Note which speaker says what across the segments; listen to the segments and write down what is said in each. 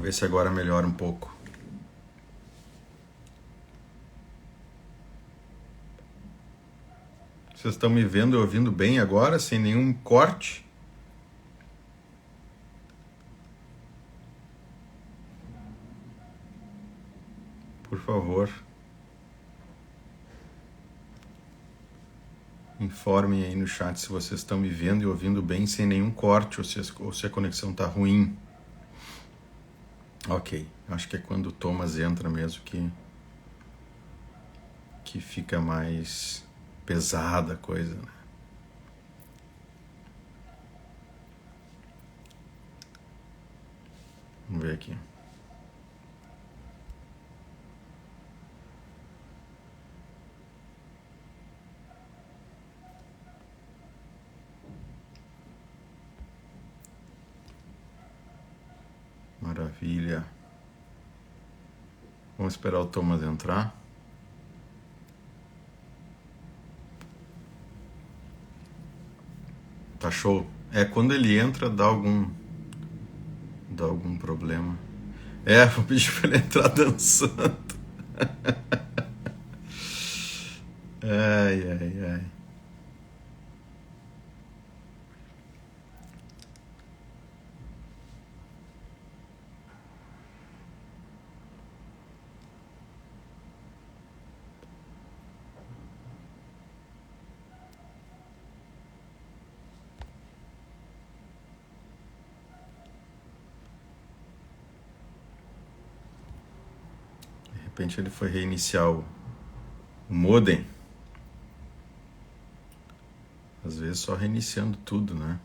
Speaker 1: ver se agora melhora um pouco. Vocês estão me vendo e ouvindo bem agora, sem nenhum corte? Por favor, informem aí no chat se vocês estão me vendo e ouvindo bem, sem nenhum corte, ou se a conexão está ruim. Ok, acho que é quando o Thomas entra mesmo que fica mais pesada a coisa, né? Vamos ver aqui. Maravilha. Vamos esperar o Thomas entrar. Tá show. Quando ele entra dá algum problema. Vou pedir pra ele entrar dançando. Ai. De repente ele foi reiniciar o modem. Às vezes só reiniciando tudo, né?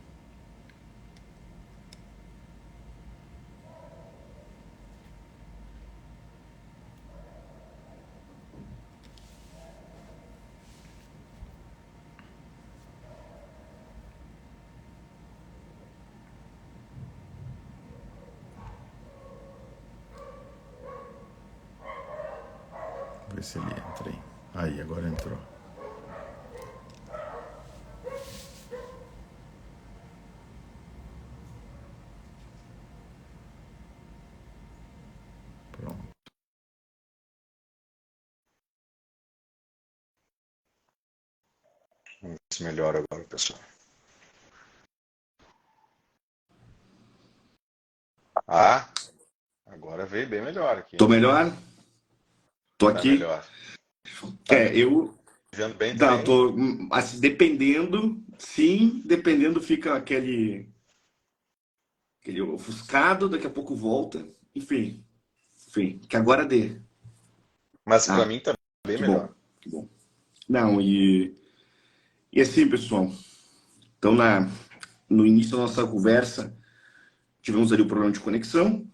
Speaker 1: Vou ver se ele entra aí. Aí, agora entrou. Pronto.
Speaker 2: Vamos ver se melhora agora, pessoal. Agora veio bem melhor aqui.
Speaker 3: Tô melhor? Tô aqui.
Speaker 2: Tá melhor.
Speaker 3: Eu...
Speaker 2: Vendo bem
Speaker 3: Não,
Speaker 2: também?
Speaker 3: tô... Assim, dependendo fica aquele ofuscado, daqui a pouco volta. Enfim, que agora dê.
Speaker 2: Mas pra mim tá bem melhor.
Speaker 3: Que bom. Não, e assim, pessoal, então no início da nossa conversa, tivemos ali o problema de conexão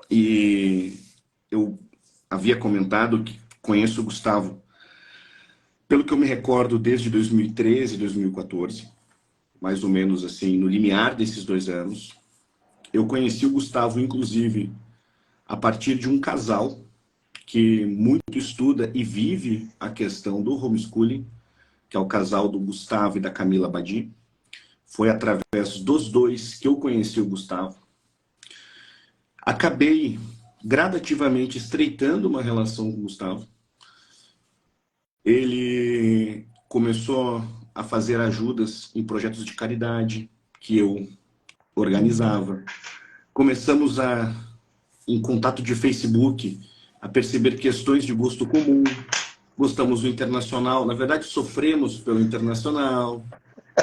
Speaker 3: e eu havia comentado que conheço o Gustavo, pelo que eu me recordo, desde 2013, 2014, mais ou menos assim, no limiar desses 2 anos. Eu conheci o Gustavo, inclusive, a partir de um casal que muito estuda e vive a questão do homeschooling, que é o casal do Gustavo e da Camila Badi. Foi através dos dois que eu conheci o Gustavo. Acabei gradativamente estreitando uma relação com o Gustavo. Ele começou a fazer ajudas em projetos de caridade que eu organizava. Começamos em contato de Facebook, a perceber questões de gosto comum. Gostamos do internacional, na verdade sofremos pelo internacional.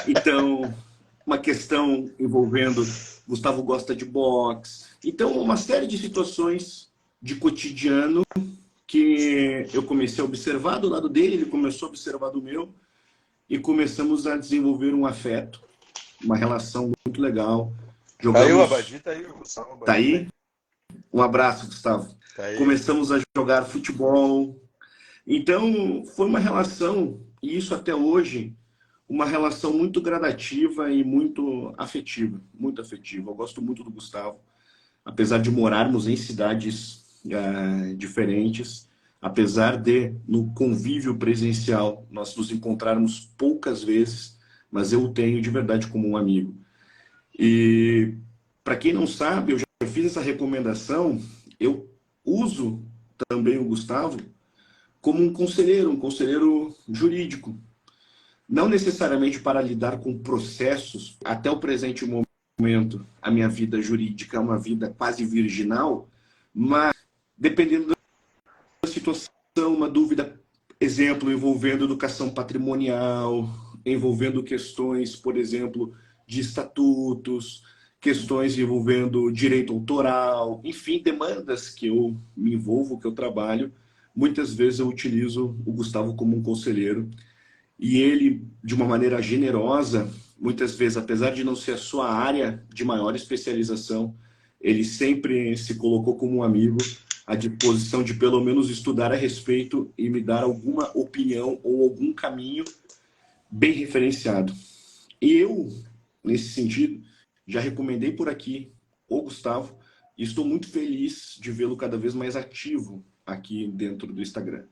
Speaker 3: Então, uma questão envolvendo Gustavo gosta de boxe. Então, uma série de situações de cotidiano que eu comecei a observar do lado dele, ele começou a observar do meu, e começamos a desenvolver um afeto, uma relação muito legal.
Speaker 2: Jogamos... Tá aí o Abadi, tá aí o Gustavo.
Speaker 3: Tá aí? Um abraço, Gustavo.
Speaker 2: Tá aí.
Speaker 3: Começamos a jogar futebol. Então, foi uma relação, e isso até hoje, uma relação muito gradativa e muito afetiva. Muito afetiva. Eu gosto muito do Gustavo. Apesar de morarmos em cidades diferentes, apesar de, no convívio presencial, nós nos encontrarmos poucas vezes, mas eu o tenho de verdade como um amigo. E, para quem não sabe, eu já fiz essa recomendação, eu uso também o Gustavo como um conselheiro jurídico. Não necessariamente para lidar com processos. Até o presente momento, a minha vida jurídica é uma vida quase virginal, mas dependendo da situação, uma dúvida, exemplo, envolvendo educação patrimonial, envolvendo questões, por exemplo, de estatutos, questões envolvendo direito autoral, enfim, demandas que eu me envolvo, que eu trabalho, muitas vezes eu utilizo o Gustavo como um conselheiro. E ele, de uma maneira generosa, muitas vezes, apesar de não ser a sua área de maior especialização, ele sempre se colocou como um amigo, à disposição de pelo menos estudar a respeito e me dar alguma opinião ou algum caminho bem referenciado. E eu, nesse sentido, já recomendei por aqui o Gustavo e estou muito feliz de vê-lo cada vez mais ativo aqui dentro do Instagram.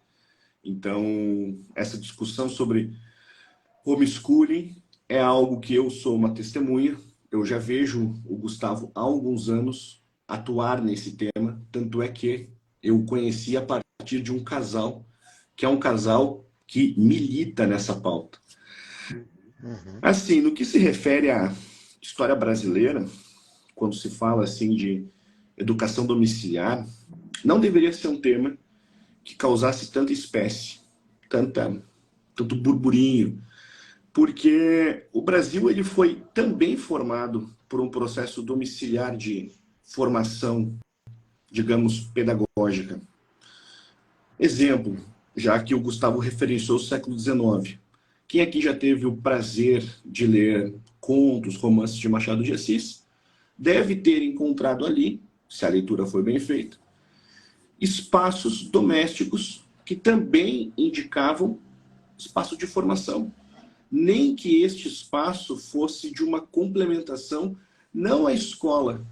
Speaker 3: Então, essa discussão sobre homeschooling é algo que eu sou uma testemunha. Eu já vejo o Gustavo há alguns anos atuar nesse tema, tanto é que eu o conheci a partir de um casal, que é um casal que milita nessa pauta. Assim, no que se refere à história brasileira, quando se fala assim de educação domiciliar, não deveria ser um tema que causasse tanta espécie, tanto burburinho, porque o Brasil ele foi também formado por um processo domiciliar de formação, digamos, pedagógica. Exemplo, já que o Gustavo referenciou o século XIX. Quem aqui já teve o prazer de ler contos, romances de Machado de Assis, deve ter encontrado ali, se a leitura foi bem feita, espaços domésticos que também indicavam espaço de formação. Nem que este espaço fosse de uma complementação, não à escola.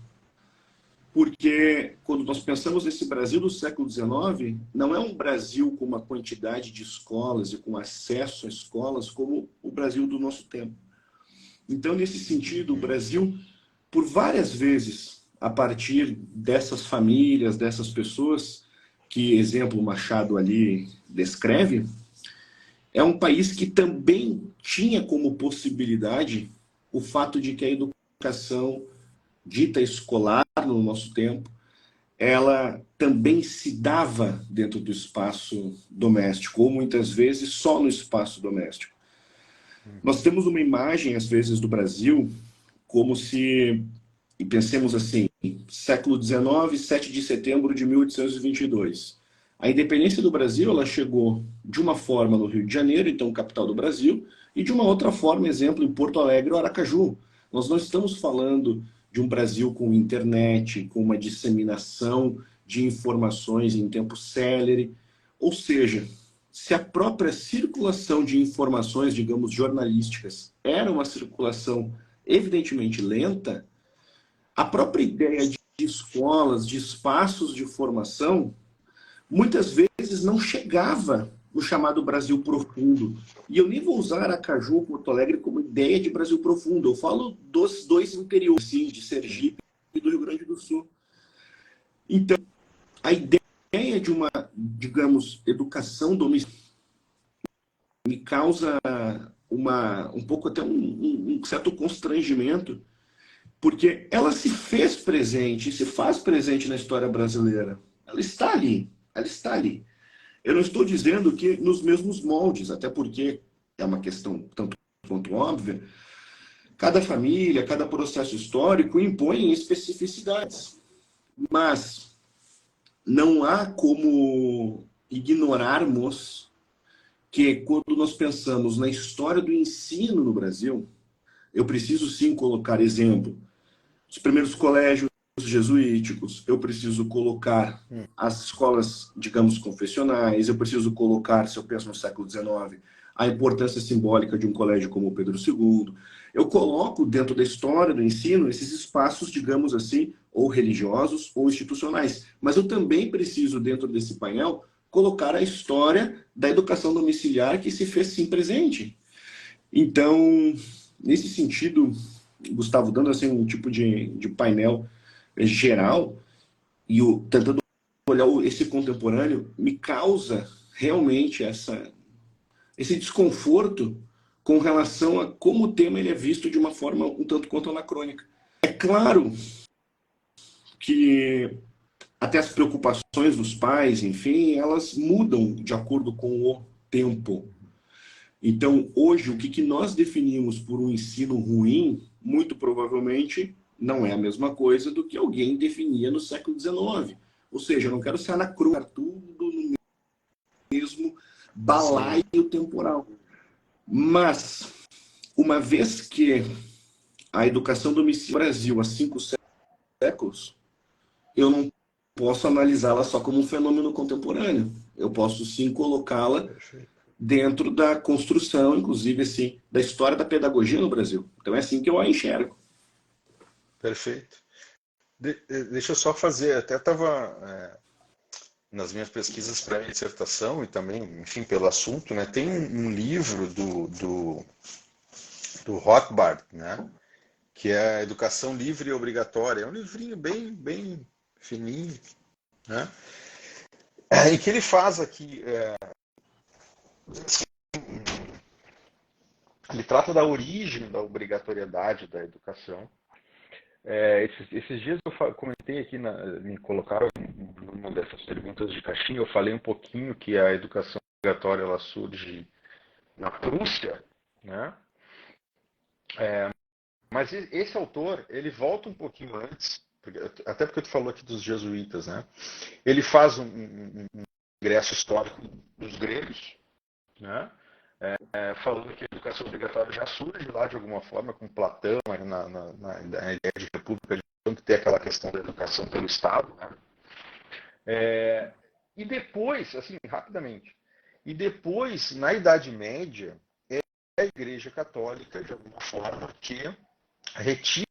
Speaker 3: Porque quando nós pensamos nesse Brasil do século XIX, não é um Brasil com uma quantidade de escolas e com acesso a escolas como o Brasil do nosso tempo. Então, nesse sentido, o Brasil, por várias vezes, a partir dessas famílias, dessas pessoas, que exemplo Machado ali descreve, é um país que também tinha como possibilidade o fato de que a educação dita escolar no nosso tempo, ela também se dava dentro do espaço doméstico, ou muitas vezes só no espaço doméstico. Nós temos uma imagem, às vezes, do Brasil, como se, e pensemos assim, século XIX, 7 de setembro de 1822. A independência do Brasil, ela chegou de uma forma no Rio de Janeiro, então capital do Brasil, e de uma outra forma, exemplo, em Porto Alegre ou Aracaju. Nós não estamos falando de um Brasil com internet, com uma disseminação de informações em tempo célere. Ou seja, se a própria circulação de informações, digamos, jornalísticas, era uma circulação evidentemente lenta, a própria ideia de escolas, de espaços de formação, muitas vezes não chegava no chamado Brasil profundo. E eu nem vou usar Aracaju ou Porto Alegre como ideia de Brasil profundo. Eu falo dos dois interiores, sim, de Sergipe e do Rio Grande do Sul. Então, a ideia de uma, digamos, educação domiciliar me causa um pouco até um certo constrangimento, porque ela se fez presente, se faz presente na história brasileira. Ela está ali, ela está ali. Eu não estou dizendo que nos mesmos moldes, até porque é uma questão tanto quanto óbvia, cada família, cada processo histórico impõe especificidades. Mas não há como ignorarmos que quando nós pensamos na história do ensino no Brasil, eu preciso sim colocar exemplo. Os primeiros colégios jesuíticos, eu preciso colocar as escolas, digamos, confessionais, eu preciso colocar, se eu penso no século XIX, a importância simbólica de um colégio como o Pedro II. Eu coloco dentro da história do ensino esses espaços, digamos assim, ou religiosos ou institucionais. Mas eu também preciso, dentro desse painel, colocar a história da educação domiciliar que se fez sim presente. Então, nesse sentido, Gustavo, dando assim um tipo de painel, geral, e tentando olhar esse contemporâneo, me causa realmente esse desconforto com relação a como o tema ele é visto de uma forma um tanto quanto anacrônica. É claro que até as preocupações dos pais, enfim, elas mudam de acordo com o tempo. Então, hoje, o que nós definimos por um ensino ruim, muito provavelmente não é a mesma coisa do que alguém definia no século XIX. Ou seja, eu não quero ser anacrônico, tudo no mesmo balaio temporal. Mas, uma vez que a educação domiciliar no Brasil há 5 séculos, eu não posso analisá-la só como um fenômeno contemporâneo. Eu posso sim colocá-la dentro da construção, inclusive, assim, da história da pedagogia no Brasil. Então é assim que eu a enxergo.
Speaker 2: Perfeito. Deixa eu só fazer, até estava nas minhas pesquisas para a dissertação e também, enfim, pelo assunto, né? Tem um livro do Rothbard, né? Que é a Educação Livre e Obrigatória. É um livrinho bem fininho, né? Em que ele faz aqui... ele trata da origem da obrigatoriedade da educação. Esses dias eu comentei aqui, me colocaram numa dessas perguntas de caixinha, eu falei um pouquinho que a educação obrigatória ela surge na Prússia, né? Mas esse autor, ele volta um pouquinho antes, até porque tu falou aqui dos jesuítas, né? Ele faz um ingresso histórico dos gregos, né? Falando que a educação obrigatória já surge lá de alguma forma com Platão, na ideia de república, que tem aquela questão da educação pelo Estado, né? E depois, assim, rapidamente, na Idade Média, é a Igreja Católica, de alguma forma, que retira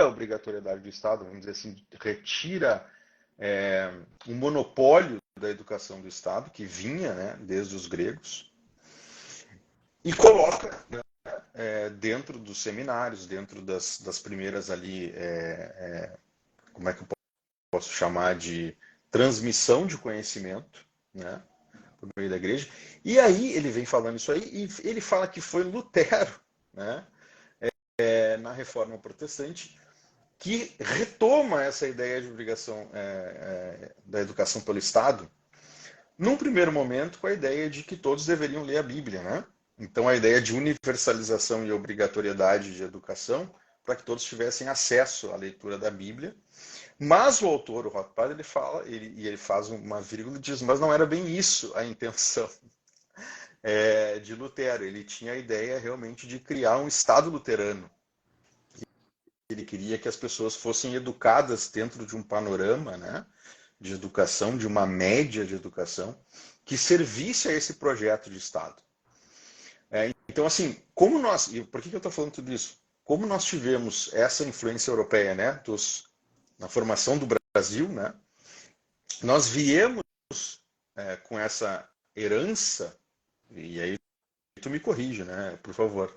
Speaker 2: a obrigatoriedade do Estado, vamos dizer assim, retira o monopólio da educação do Estado, que vinha, né, desde os gregos, e coloca, né, dentro dos seminários, dentro das primeiras ali, como é que eu posso chamar, de transmissão de conhecimento, né, por meio da igreja. E aí ele vem falando isso aí, e ele fala que foi Lutero, né, na Reforma Protestante, que retoma essa ideia de obrigação da educação pelo Estado, num primeiro momento com a ideia de que todos deveriam ler a Bíblia, né? Então a ideia de universalização e obrigatoriedade de educação para que todos tivessem acesso à leitura da Bíblia. Mas o autor, o Rothbard, ele fala, ele faz uma vírgula e diz, mas não era bem isso a intenção de Lutero. Ele tinha a ideia realmente de criar um Estado luterano. Ele queria que as pessoas fossem educadas dentro de um panorama, né, de educação, de uma média de educação, que servisse a esse projeto de Estado. Então, assim, como nós... E por que eu estou falando tudo isso? Como nós tivemos essa influência europeia, né, na formação do Brasil, né, nós viemos com essa herança, e aí tu me corrige, né, por favor,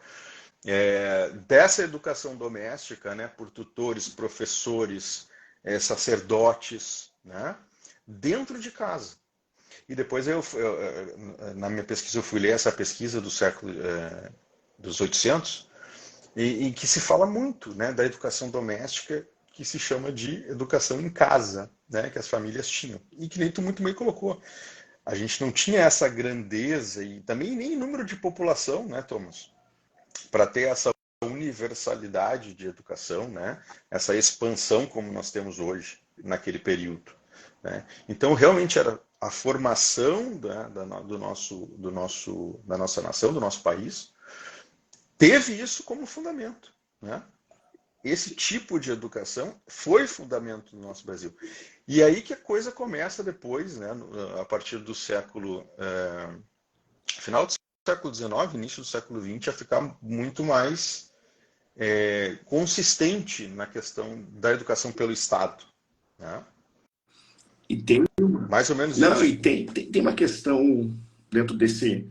Speaker 2: dessa educação doméstica, né, por tutores, professores, sacerdotes, né, dentro de casa. E depois na minha pesquisa eu fui ler essa pesquisa do século dos 800, em que se fala muito, né, da educação doméstica, que se chama de educação em casa, né, que as famílias tinham. E que nem tu muito bem colocou. A gente não tinha essa grandeza e também nem número de população, né, Thomas, para ter essa universalidade de educação, né, essa expansão como nós temos hoje, naquele período, né? Então, realmente era a formação da nossa nação, do nosso país, teve isso como fundamento, né? Esse tipo de educação foi fundamento do nosso Brasil. E aí que a coisa começa depois, né, a partir do século... final do século XIX, início do século XX, a ficar muito mais consistente na questão da educação pelo Estado, né?
Speaker 3: E tem
Speaker 2: mais ou menos
Speaker 3: não,
Speaker 2: isso.
Speaker 3: E tem uma questão dentro desse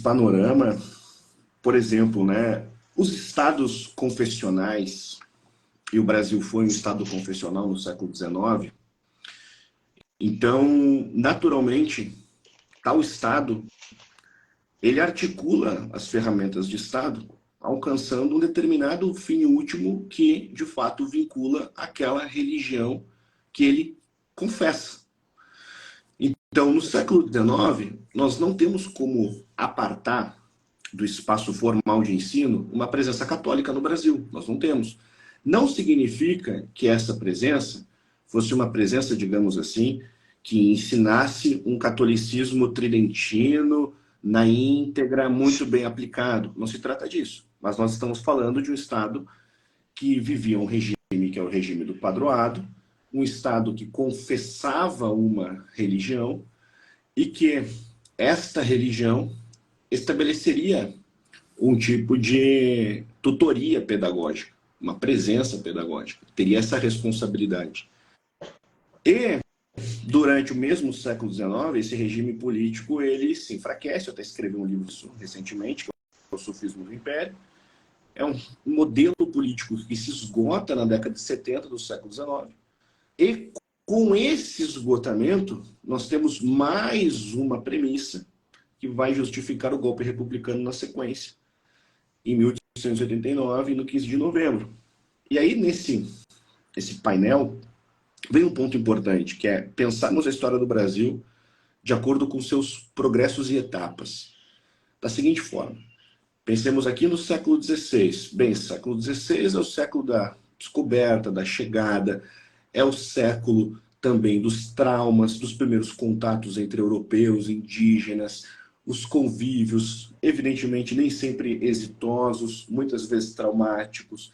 Speaker 3: panorama, por exemplo, né, os estados confessionais, e o Brasil foi um Estado confessional no século XIX, então, naturalmente, tal Estado, ele articula as ferramentas de Estado, alcançando um determinado fim último que, de fato, vincula aquela religião que ele confessa. Então, no século XIX, nós não temos como apartar do espaço formal de ensino uma presença católica no Brasil. Nós não temos. Não significa que essa presença fosse uma presença, digamos assim, que ensinasse um catolicismo tridentino na íntegra, muito bem aplicado. Não se trata disso. Mas nós estamos falando de um Estado que vivia um regime que é o regime do padroado, um Estado que confessava uma religião e que esta religião estabeleceria um tipo de tutoria pedagógica, uma presença pedagógica, teria essa responsabilidade. E, durante o mesmo século XIX, esse regime político ele se enfraquece. Eu até escrevi um livro recentemente, que é o Sofismo do Império. É um modelo político que se esgota na década de 70 do século XIX. E com esse esgotamento, nós temos mais uma premissa que vai justificar o golpe republicano na sequência, em 1889, no 15 de novembro. E aí, nesse painel, vem um ponto importante, que é pensarmos a história do Brasil de acordo com seus progressos e etapas. Da seguinte forma, pensemos aqui no século XVI. Bem, século XVI é o século da descoberta, da chegada, é o século também dos traumas, dos primeiros contatos entre europeus, indígenas, os convívios, evidentemente nem sempre exitosos, muitas vezes traumáticos,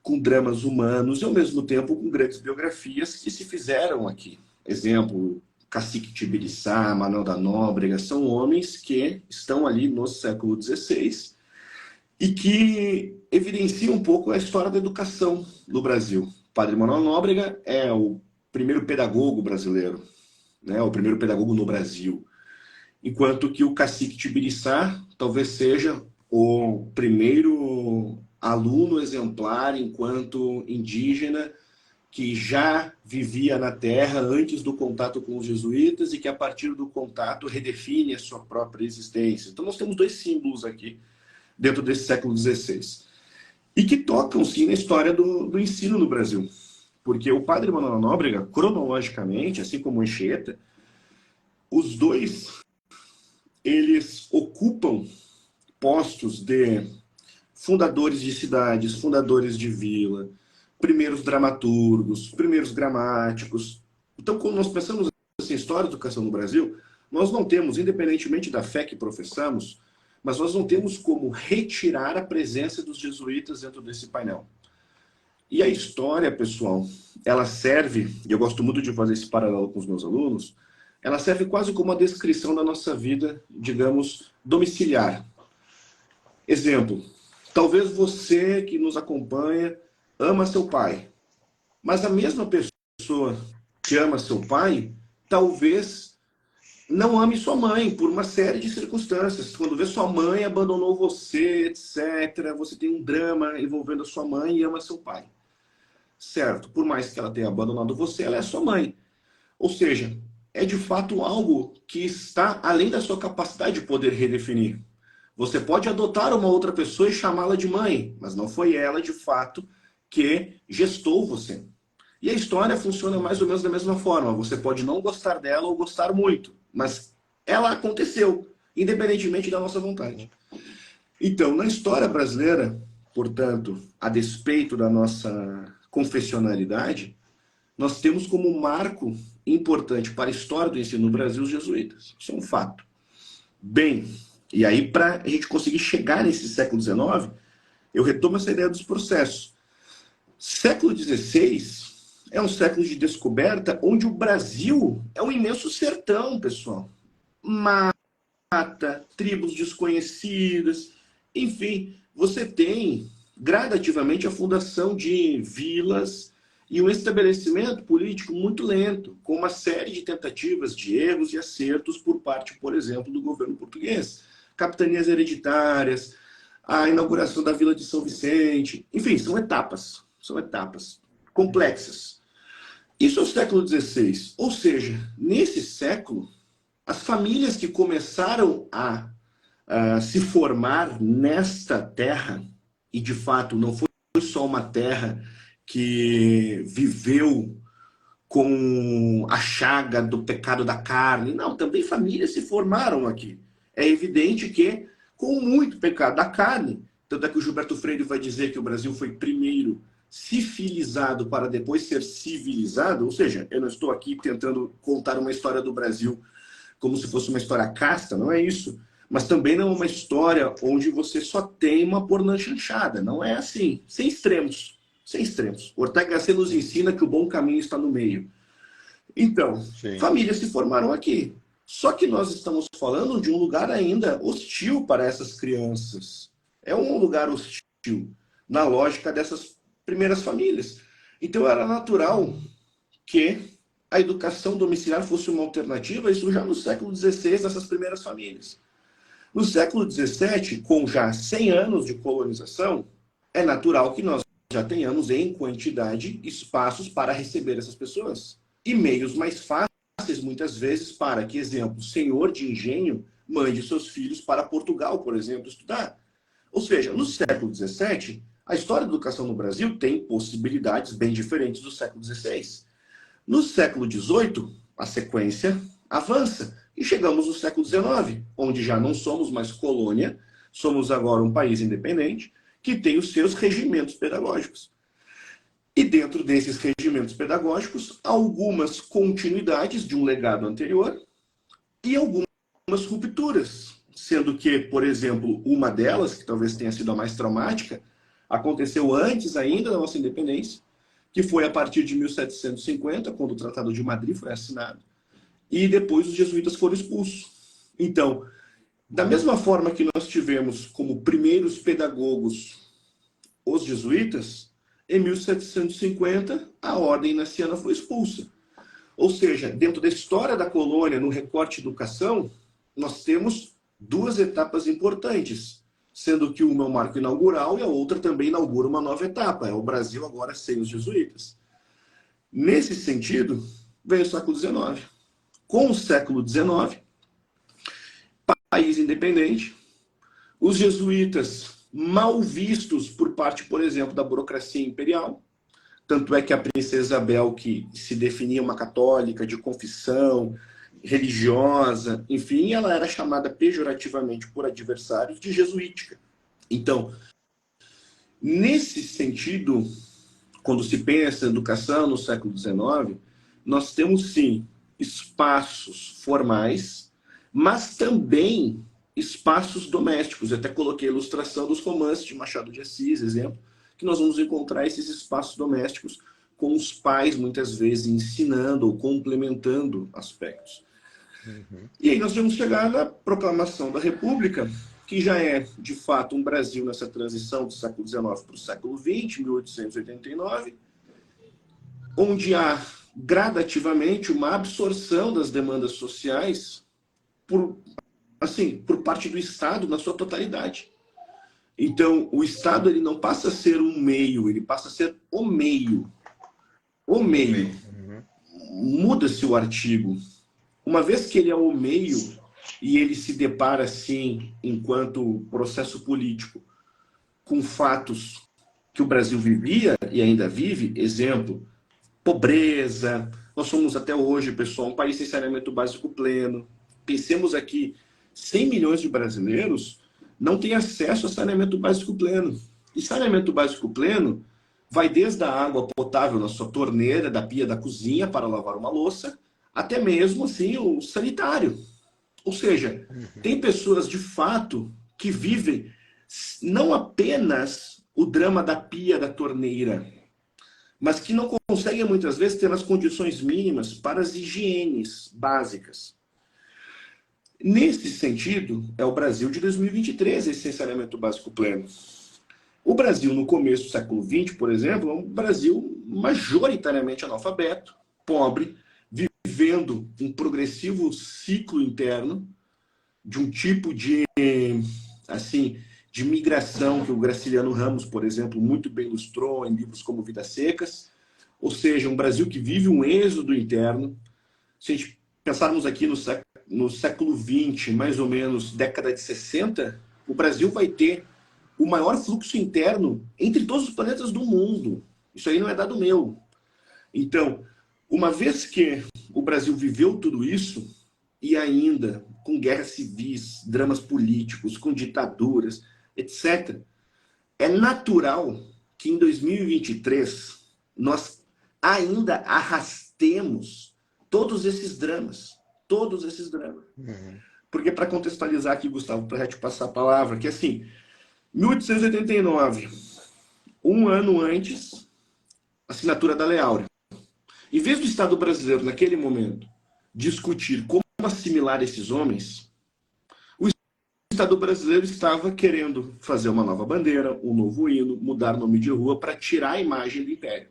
Speaker 3: com dramas humanos e, ao mesmo tempo, com grandes biografias que se fizeram aqui. Exemplo, Cacique Tibiriçá, Manuel da Nóbrega, são homens que estão ali no século XVI e que evidenciam um pouco a história da educação no Brasil. Padre Manuel Nóbrega é o primeiro pedagogo brasileiro, né? O primeiro pedagogo no Brasil. Enquanto que o Cacique Tibiriçá talvez seja o primeiro aluno exemplar enquanto indígena que já vivia na terra antes do contato com os jesuítas e que, a partir do contato, redefine a sua própria existência. Então, nós temos dois símbolos aqui dentro desse século XVI e que tocam, sim, na história do ensino no Brasil. Porque o padre Manuel Nóbrega, cronologicamente, assim como o Anchieta, os dois, eles ocupam postos de fundadores de cidades, fundadores de vila, primeiros dramaturgos, primeiros gramáticos. Então, quando nós pensamos assim, em história da educação no Brasil, nós não temos, independentemente da fé que professamos, mas nós não temos como retirar a presença dos jesuítas dentro desse painel. E a história, pessoal, ela serve, e eu gosto muito de fazer esse paralelo com os meus alunos, ela serve quase como uma descrição da nossa vida, digamos, domiciliar. Exemplo, talvez você que nos acompanha ama seu pai, mas a mesma pessoa que ama seu pai, talvez não ame sua mãe, por uma série de circunstâncias. Quando vê sua mãe abandonou você, etc., você tem um drama envolvendo a sua mãe e ama seu pai. Certo, por mais que ela tenha abandonado você, ela é sua mãe. Ou seja, é de fato algo que está além da sua capacidade de poder redefinir. Você pode adotar uma outra pessoa e chamá-la de mãe, mas não foi ela, de fato, que gestou você. E a história funciona mais ou menos da mesma forma. Você pode não gostar dela ou gostar muito, mas ela aconteceu, independentemente da nossa vontade. Então, na história brasileira, portanto, a despeito da nossa confessionalidade, nós temos como marco importante para a história do ensino no Brasil os jesuítas. Isso é um fato. Bem, e aí para a gente conseguir chegar nesse século XIX, eu retomo essa ideia dos processos. Século XVI é um século de descoberta onde o Brasil é um imenso sertão, pessoal. Mata, tribos desconhecidas, enfim, você tem gradativamente a fundação de vilas e um estabelecimento político muito lento, com uma série de tentativas de erros e acertos por parte, por exemplo, do governo português. Capitanias hereditárias, a inauguração da Vila de São Vicente, enfim, são etapas. São etapas complexas. Isso é o século XVI. Ou seja, nesse século, as famílias que começaram a se formar nesta terra, e de fato não foi só uma terra que viveu com a chaga do pecado da carne, não, também famílias se formaram aqui. É evidente que com muito pecado da carne, tanto é que o Gilberto Freire vai dizer que o Brasil foi primeiro sifilizado para depois ser civilizado, ou seja, eu não estou aqui tentando contar uma história do Brasil como se fosse uma história casta, não é isso. Mas também não é uma história onde você só tem uma pornã chanchada, não é assim, sem extremos. Sem extremos. Ortega y Gasset nos ensina que o bom caminho está no meio. Então,
Speaker 2: Sim.
Speaker 3: famílias se formaram aqui. Só que nós estamos falando de um lugar ainda hostil para essas crianças. É um lugar hostil, na lógica dessas primeiras famílias. Então era natural que a educação domiciliar fosse uma alternativa, isso já no século XVI, nessas primeiras famílias. No século XVII, com já 100 anos de colonização, é natural que nós já tenhamos em quantidade espaços para receber essas pessoas. E meios mais fáceis, muitas vezes, para que, exemplo, senhor de engenho mande seus filhos para Portugal, por exemplo, estudar. Ou seja, no século XVII, a história da educação no Brasil tem possibilidades bem diferentes do século XVI. No século XVIII, a sequência avança. E chegamos no século XIX, onde já não somos mais colônia, somos agora um país independente, que tem os seus regimentos pedagógicos. E dentro desses regimentos pedagógicos, algumas continuidades de um legado anterior e algumas rupturas. Sendo que, por exemplo, uma delas, que talvez tenha sido a mais traumática, aconteceu antes ainda da nossa independência, que foi a partir de 1750, quando o Tratado de Madrid foi assinado, e depois os jesuítas foram expulsos. Então, da mesma forma que nós tivemos como primeiros pedagogos os jesuítas, em 1750 a ordem naciana foi expulsa. Ou seja, dentro da história da colônia, no recorte educação, nós temos duas etapas importantes, sendo que uma é o marco inaugural e a outra também inaugura uma nova etapa. É o Brasil agora sem os jesuítas. Nesse sentido, vem o século XIX. Com o século XIX, país independente, os jesuítas mal vistos por parte, por exemplo, da burocracia imperial. Tanto é que a princesa Isabel, que se definia uma católica de confissão religiosa, enfim, ela era chamada pejorativamente por adversários de jesuítica. Então, nesse sentido, quando se pensa em educação no século XIX, nós temos sim espaços formais, mas também espaços domésticos. Eu até coloquei a ilustração dos romances de Machado de Assis, exemplo, que nós vamos encontrar esses espaços domésticos com os pais, muitas vezes, ensinando ou complementando aspectos.
Speaker 2: Uhum.
Speaker 3: E aí nós vamos chegar na proclamação da República, que já é, de fato, um Brasil nessa transição do século XIX para o século XX, 1889, onde há gradativamente uma absorção das demandas sociais por parte do Estado na sua totalidade. Então, o Estado ele não passa a ser um meio, ele passa a ser o meio. O meio.
Speaker 2: Uhum.
Speaker 3: Muda-se o artigo. Uma vez que ele é o meio e ele se depara, assim, enquanto processo político, com fatos que o Brasil vivia e ainda vive, exemplo, pobreza. Nós somos até hoje, pessoal, um país sem saneamento básico pleno. Pensemos aqui, 100 milhões de brasileiros não têm acesso a saneamento básico pleno. E saneamento básico pleno vai desde a água potável na sua torneira, da pia da cozinha para lavar uma louça, até mesmo assim o sanitário. Ou seja, tem pessoas de fato que vivem não apenas o drama da pia da torneira, mas que não conseguem muitas vezes ter as condições mínimas para as higienes básicas. Nesse sentido, é o Brasil de 2023, esse saneamento básico pleno. O Brasil, no começo do século XX, por exemplo, é um Brasil majoritariamente analfabeto, pobre, vivendo um progressivo ciclo interno de um tipo de de migração que o Graciliano Ramos, por exemplo, muito bem ilustrou em livros como Vidas Secas, ou seja, um Brasil que vive um êxodo interno. Se a gente pensarmos aqui no século XX, mais ou menos década de 60, o Brasil vai ter o maior fluxo interno entre todos os planetas do mundo. Isso aí não é dado meu. Então, uma vez que o Brasil viveu tudo isso, e ainda com guerras civis, dramas políticos, com ditaduras, etc., é natural que em 2023 nós ainda arrastemos todos esses dramas. Todos esses dramas.
Speaker 2: Uhum.
Speaker 3: Porque, para contextualizar aqui, Gustavo, para te passar a palavra, que assim, 1889, um ano antes, assinatura da Lei Áurea. Em vez do Estado brasileiro, naquele momento, discutir como assimilar esses homens, o Estado brasileiro estava querendo fazer uma nova bandeira, um novo hino, mudar nome de rua para tirar a imagem do Império.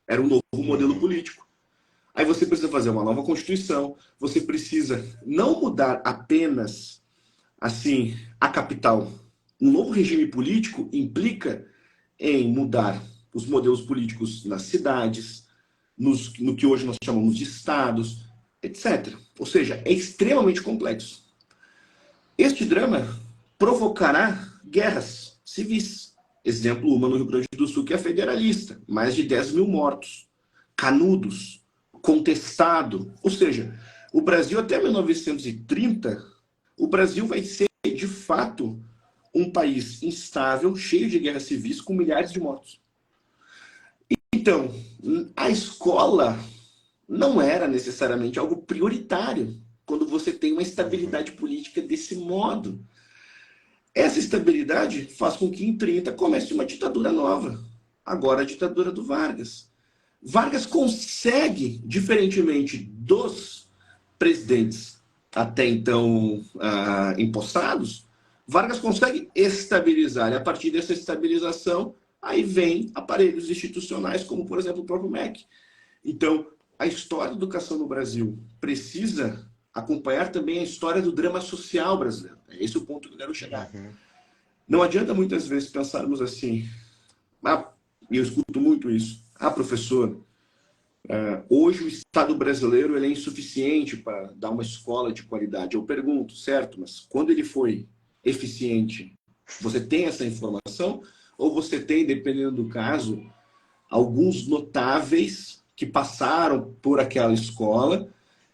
Speaker 3: Era um novo modelo político. Aí você precisa fazer uma nova Constituição, você precisa não mudar apenas assim a capital. Um novo regime político implica em mudar os modelos políticos nas cidades, no que hoje nós chamamos de estados, etc. Ou seja, é extremamente complexo. Este drama provocará guerras civis. Exemplo, uma no Rio Grande do Sul, que é federalista. Mais de 10 mil mortos. Canudos. Contestado. Ou seja, o Brasil até 1930, o Brasil vai ser, de fato, um país instável, cheio de guerras civis, com milhares de mortos. Então, a escola não era necessariamente algo prioritário quando você tem uma estabilidade política desse modo. Essa estabilidade faz com que em 30 comece uma ditadura nova. Agora a ditadura do Vargas. Vargas consegue, diferentemente dos presidentes até então empossados, Vargas consegue estabilizar. E a partir dessa estabilização, aí vem aparelhos institucionais, como, por exemplo, o próprio MEC. Então, a história da educação no Brasil precisa acompanhar também a história do drama social brasileiro. É esse o ponto que eu quero chegar.
Speaker 2: Uhum.
Speaker 3: Não adianta muitas vezes pensarmos assim, e eu escuto muito isso, professor, hoje o Estado brasileiro ele é insuficiente para dar uma escola de qualidade. Eu pergunto, certo, mas quando ele foi eficiente, você tem essa informação? Ou você tem, dependendo do caso, alguns notáveis que passaram por aquela escola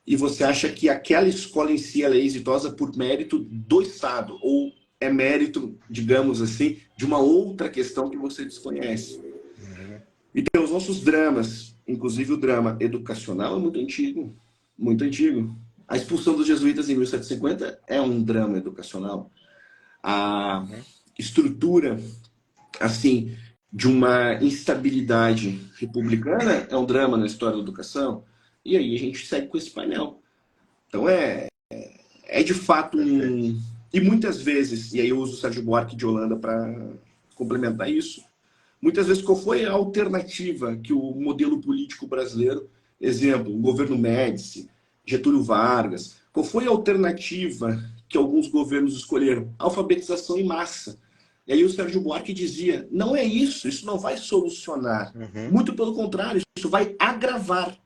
Speaker 3: e você acha que aquela escola em si ela é exitosa por mérito do Estado? Ou é mérito, digamos assim, de uma outra questão que você desconhece?
Speaker 2: Uhum.
Speaker 3: Então, os nossos dramas, inclusive o drama educacional, é muito antigo. Muito antigo. A expulsão dos jesuítas em 1750 é um drama educacional. A estrutura, assim, de uma instabilidade republicana é um drama na história da educação. E aí a gente segue com esse painel. Então, é de fato um... E muitas vezes, e aí eu uso o Sérgio Buarque de Holanda para complementar isso, muitas vezes, qual foi a alternativa que o modelo político brasileiro, exemplo, o governo Médici, Getúlio Vargas, qual foi a alternativa que alguns governos escolheram? Alfabetização em massa. E aí o Sérgio Buarque dizia, não é isso, isso não vai solucionar. Muito pelo contrário, isso vai agravar.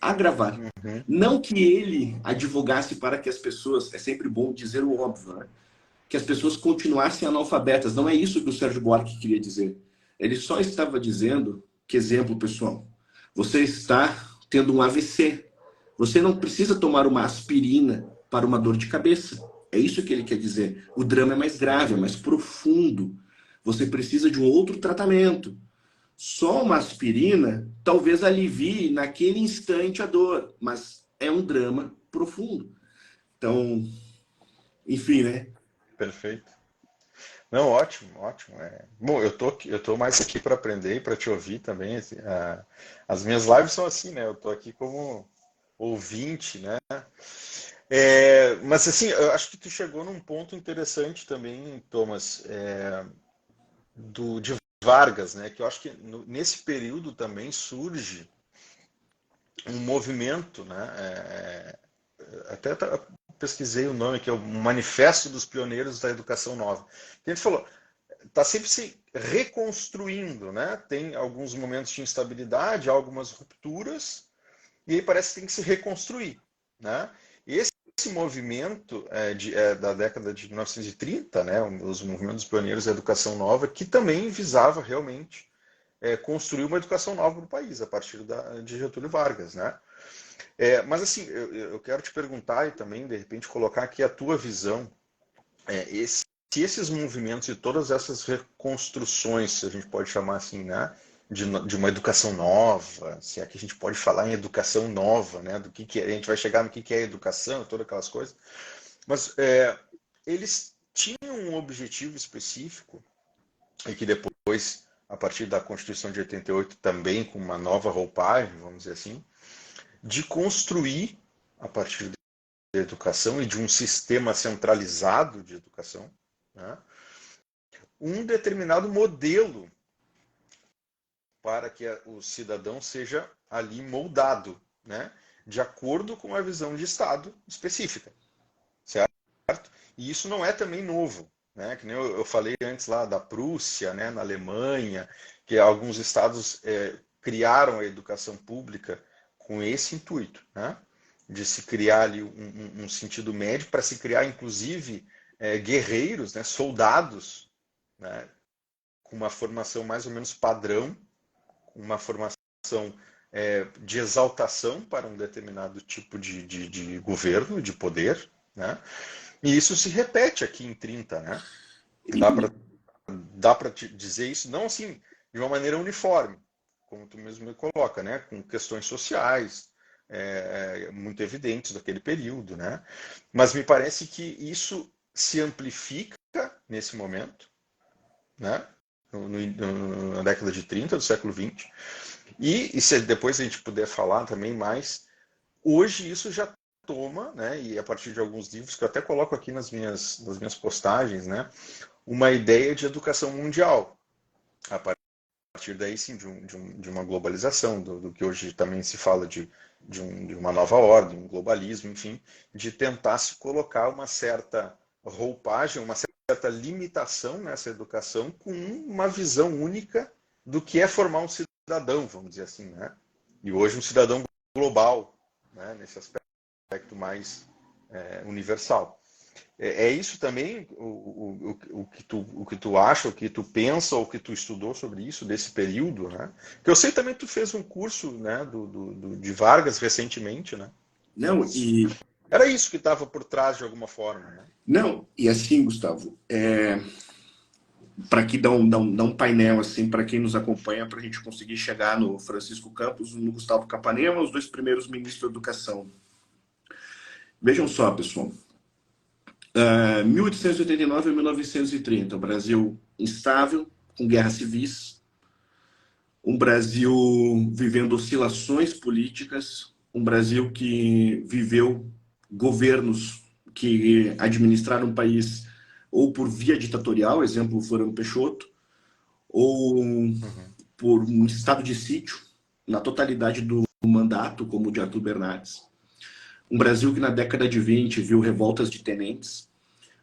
Speaker 3: Agravar. Não que ele advogasse para que as pessoas, é sempre bom dizer o óbvio, né? Que as pessoas continuassem analfabetas. Não é isso que o Sérgio Buarque queria dizer. Ele só estava dizendo que, exemplo, pessoal, você está tendo um AVC. Você não precisa tomar uma aspirina para uma dor de cabeça. É isso que ele quer dizer. O drama é mais grave, é mais profundo. Você precisa de um outro tratamento. Só uma aspirina talvez alivie naquele instante a dor, mas é um drama profundo. Então, enfim, né?
Speaker 2: Perfeito. Não, ótimo, ótimo. Bom, eu tô mais aqui para aprender e para te ouvir também. Assim, as minhas lives são assim, né? Eu tô aqui como ouvinte, né? Mas assim, eu acho que tu chegou num ponto interessante também, Thomas, de Vargas, né? Que eu acho que nesse período também surge um movimento, né? Até pesquisei o nome, que é o Manifesto dos Pioneiros da Educação Nova. A gente falou, está sempre se reconstruindo, né? Tem alguns momentos de instabilidade, algumas rupturas, e aí parece que tem que se reconstruir, né? E esse movimento da década de 1930, né? Os movimentos pioneiros da educação nova, que também visava realmente construir uma educação nova no país, a partir de Getúlio Vargas, né? Mas assim, eu quero te perguntar e também, de repente, colocar aqui a tua visão, se esses movimentos e todas essas reconstruções, se a gente pode chamar assim, né, de uma educação nova, se é que a gente pode falar em educação nova, né, do que a gente vai chegar no que é educação, todas aquelas coisas, mas eles tinham um objetivo específico e que depois, a partir da Constituição de 88, também com uma nova roupagem, vamos dizer assim, de construir, a partir da educação e de um sistema centralizado de educação, né, um determinado modelo para que o cidadão seja ali moldado, né, de acordo com a visão de Estado específica, certo? E isso não é também novo, né? Que nem eu falei antes lá da Prússia, né, na Alemanha, que alguns estados criaram a educação pública com esse intuito, né, de se criar ali um sentido médio, para se criar inclusive guerreiros, né, soldados, né, com uma formação mais ou menos padrão, uma formação de exaltação para um determinado tipo de governo, de poder, né? E isso se repete aqui em 30, né? Dá para dizer isso, não assim, de uma maneira uniforme, como tu mesmo me coloca, né? Com questões sociais muito evidentes daquele período, né? Mas me parece que isso se amplifica nesse momento, né? Na década de 30 do século 20. E se depois a gente puder falar também mais, hoje isso já toma, né, e a partir de alguns livros que eu até coloco aqui nas minhas postagens, né, uma ideia de educação mundial, a partir daí sim de uma globalização, do que hoje também se fala de uma nova ordem, um globalismo, enfim, de tentar se colocar uma certa roupagem, uma certa limitação nessa educação com uma visão única do que é formar um cidadão, vamos dizer assim, né? E hoje um cidadão global, né, nesse aspecto mais universal. É isso também o que tu acha, o que tu pensa, ou o que tu estudou sobre isso, desse período, né? Que eu sei também que tu fez um curso, né, de Vargas recentemente, né?
Speaker 3: Não,
Speaker 2: Era isso que estava por trás de alguma forma, né?
Speaker 3: Não, e assim, Gustavo, para aqui dar um painel assim para quem nos acompanha, para a gente conseguir chegar no Francisco Campos, no Gustavo Capanema, os dois primeiros ministros da educação. Vejam só, pessoal. 1889 a 1930, o Brasil instável, com guerras civis, um Brasil vivendo oscilações políticas, um Brasil que viveu governos que administraram o país ou por via ditatorial, exemplo, Floriano Peixoto, ou por um estado de sítio, na totalidade do mandato, como o de Arthur Bernardes. Um Brasil que na década de 20 viu revoltas de tenentes,